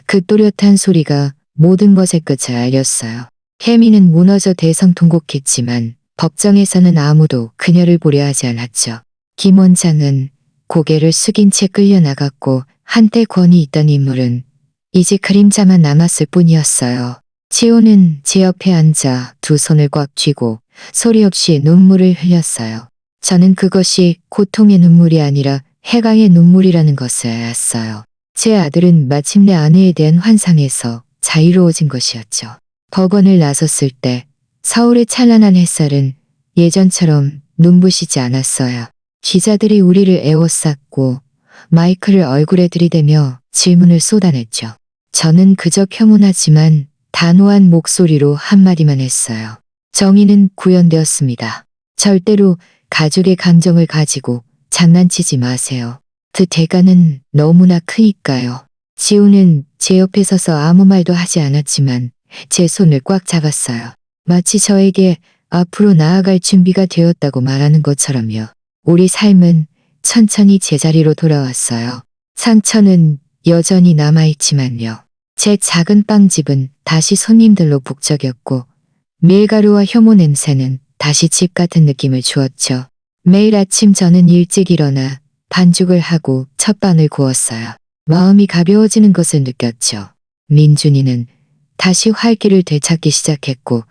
그 또렷한 소리가 모든 것의 끝을 알렸어요. 혜미는 무너져 대성통곡했지만 법정에서는 아무도 그녀를 보려 하지 않았죠. 김 원장은 고개를 숙인 채 끌려나갔고 한때 권위 있던 인물은 이제 그림자만 남았을 뿐이었어요. 지호는 제 옆에 앉아 두 손을 꽉 쥐고 소리 없이 눈물을 흘렸어요. 저는 그것이 고통의 눈물이 아니라 해강의 눈물이라는 것을 알았어요. 제 아들은 마침내 아내에 대한 환상에서 자유로워진 것이었죠. 법원을 나섰을 때 서울의 찬란한 햇살은 예전처럼 눈부시지 않았어요. 기자들이 우리를 에워쌌고 마이크를 얼굴에 들이대며 질문을 쏟아냈죠. 저는 그저 평온하지만 단호한 목소리로 한마디만 했어요. 정의는 구현되었습니다. 절대로 가족의 감정을 가지고 장난치지 마세요. 그 대가는 너무나 크니까요. 지호는 제 옆에 서서 아무 말도 하지 않았지만 제 손을 꽉 잡았어요. 마치 저에게 앞으로 나아갈 준비가 되었다고 말하는 것처럼요. 우리 삶은 천천히 제자리로 돌아왔어요. 상처는 여전히 남아있지만요. 제 작은 빵집은 다시 손님들로 북적였고 밀가루와 효모 냄새는 다시 집 같은 느낌을 주었죠. 매일 아침 저는 일찍 일어나 반죽을 하고 첫 빵을 구웠어요. 마음이 가벼워지는 것을 느꼈죠. 민준이는 다시 활기를 되찾기 시작했고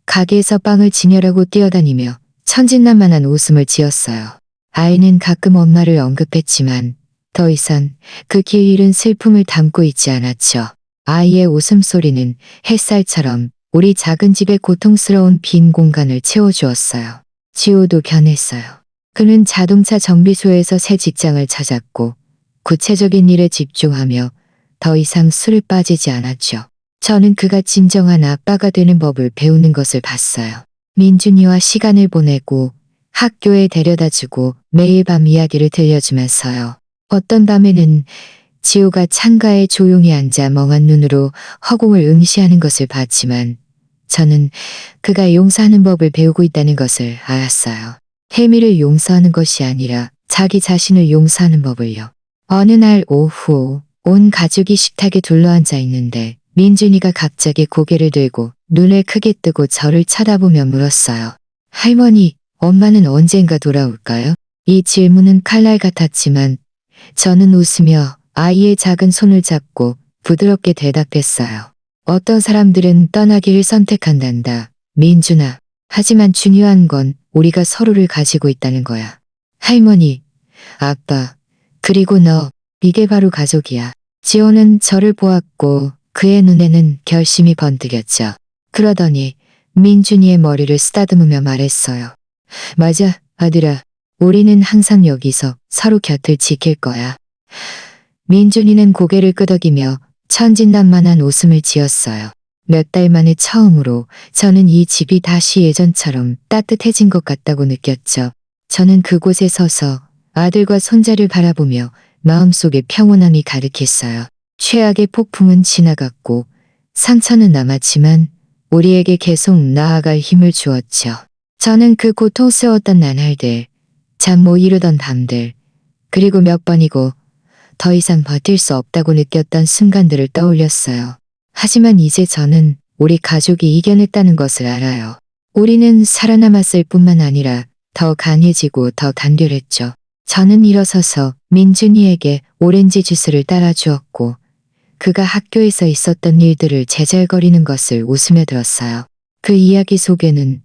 가게에서 빵을 진열하고 뛰어다니며 천진난만한 웃음을 지었어요. 아이는 가끔 엄마를 언급했지만 더 이상 그 길 잃은 슬픔을 담고 있지 않았죠. 아이의 웃음소리는 햇살처럼 우리 작은 집의 고통스러운 빈 공간을 채워주었어요. 지호도 변했어요. 그는 자동차 정비소에서 새 직장을 찾았고 구체적인 일에 집중하며 더 이상 술에 빠지지 않았죠. 저는 그가 진정한 아빠가 되는 법을 배우는 것을 봤어요. 민준이와 시간을 보내고 학교에 데려다주고 매일 밤 이야기를 들려주면서요. 어떤 밤에는 지호가 창가에 조용히 앉아 멍한 눈으로 허공을 응시하는 것을 봤지만 저는 그가 용서하는 법을 배우고 있다는 것을 알았어요. 혜미를 용서하는 것이 아니라 자기 자신을 용서하는 법을요. 어느 날 오후 온 가족이 식탁에 둘러앉아 있는데 민준이가 갑자기 고개를 들고 눈을 크게 뜨고 저를 쳐다보며 물었어요. 할머니, 엄마는 언젠가 돌아올까요? 이 질문은 칼날 같았지만 저는 웃으며 아이의 작은 손을 잡고 부드럽게 대답했어요. 어떤 사람들은 떠나기를 선택한단다. 민준아. 하지만 중요한 건 우리가 서로를 가지고 있다는 거야. 할머니, 아빠, 그리고 너. 이게 바로 가족이야. 지호는 저를 보았고 그의 눈에는 결심이 번뜩였죠. 그러더니 민준이의 머리를 쓰다듬으며 말했어요. 맞아, 아들아. 우리는 항상 여기서 서로 곁을 지킬 거야. 민준이는 고개를 끄덕이며 천진난만한 웃음을 지었어요. 몇 달 만에 처음으로 저는 이 집이 다시 예전처럼 따뜻해진 것 같다고 느꼈죠. 저는 그곳에 서서 아들과 손자를 바라보며 마음속에 평온함이 가득했어요. 최악의 폭풍은 지나갔고 상처는 남았지만 우리에게 계속 나아갈 힘을 주었죠. 저는 그 고통스러웠던 나날들, 잠 못 이루던 밤들, 그리고 몇 번이고 더 이상 버틸 수 없다고 느꼈던 순간들을 떠올렸어요. 하지만 이제 저는 우리 가족이 이겨냈다는 것을 알아요. 우리는 살아남았을 뿐만 아니라 더 강해지고 더 단결했죠. 저는 일어서서 민준이에게 오렌지 주스를 따라주었고 그가 학교에서 있었던 일들을 제잘거리는 것을 웃으며 들었어요. 그 이야기 속에는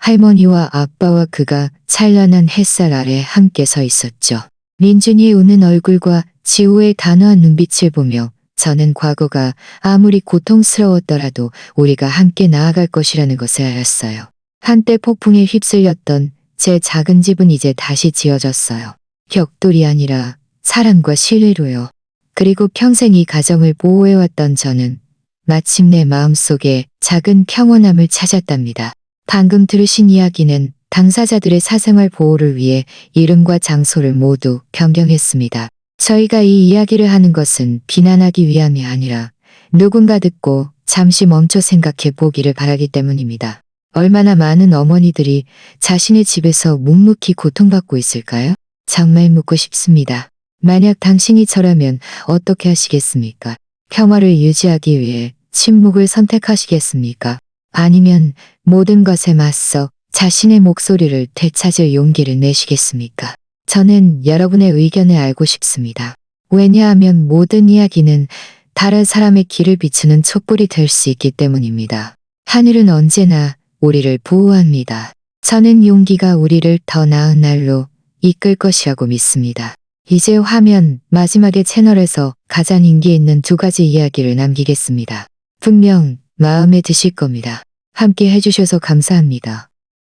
할머니와 아빠와 그가 찬란한 햇살 아래 함께 서 있었죠. 민준이의 웃는 얼굴과 지우의 단호한 눈빛을 보며 저는 과거가 아무리 고통스러웠더라도 우리가 함께 나아갈 것이라는 것을 알았어요. 한때 폭풍에 휩쓸렸던 제 작은 집은 이제 다시 지어졌어요. 벽돌이 아니라 사랑과 신뢰로요. 그리고 평생 이 가정을 보호해왔던 저는 마침내 마음속에 작은 평온함을 찾았답니다. 방금 들으신 이야기는 당사자들의 사생활 보호를 위해 이름과 장소를 모두 변경했습니다. 저희가 이 이야기를 하는 것은 비난하기 위함이 아니라 누군가 듣고 잠시 멈춰 생각해 보기를 바라기 때문입니다. 얼마나 많은 어머니들이 자신의 집에서 묵묵히 고통받고 있을까요? 정말 묻고 싶습니다. 만약 당신이 저라면 어떻게 하시겠습니까? 평화를 유지하기 위해 침묵을 선택하시겠습니까? 아니면 모든 것에 맞서 자신의 목소리를 되찾을 용기를 내시겠습니까? 저는 여러분의 의견을 알고 싶습니다. 왜냐하면 모든 이야기는 다른 사람의 길을 비추는 촛불이 될 수 있기 때문입니다. 하늘은 언제나 우리를 보호합니다. 저는 용기가 우리를 더 나은 날로 이끌 것이라고 믿습니다. 이제 화면 마지막에 채널에서 가장 인기 있는 2가지 이야기를 남기겠습니다. 분명 마음에 드실 겁니다. 함께 해주셔서 감사합니다.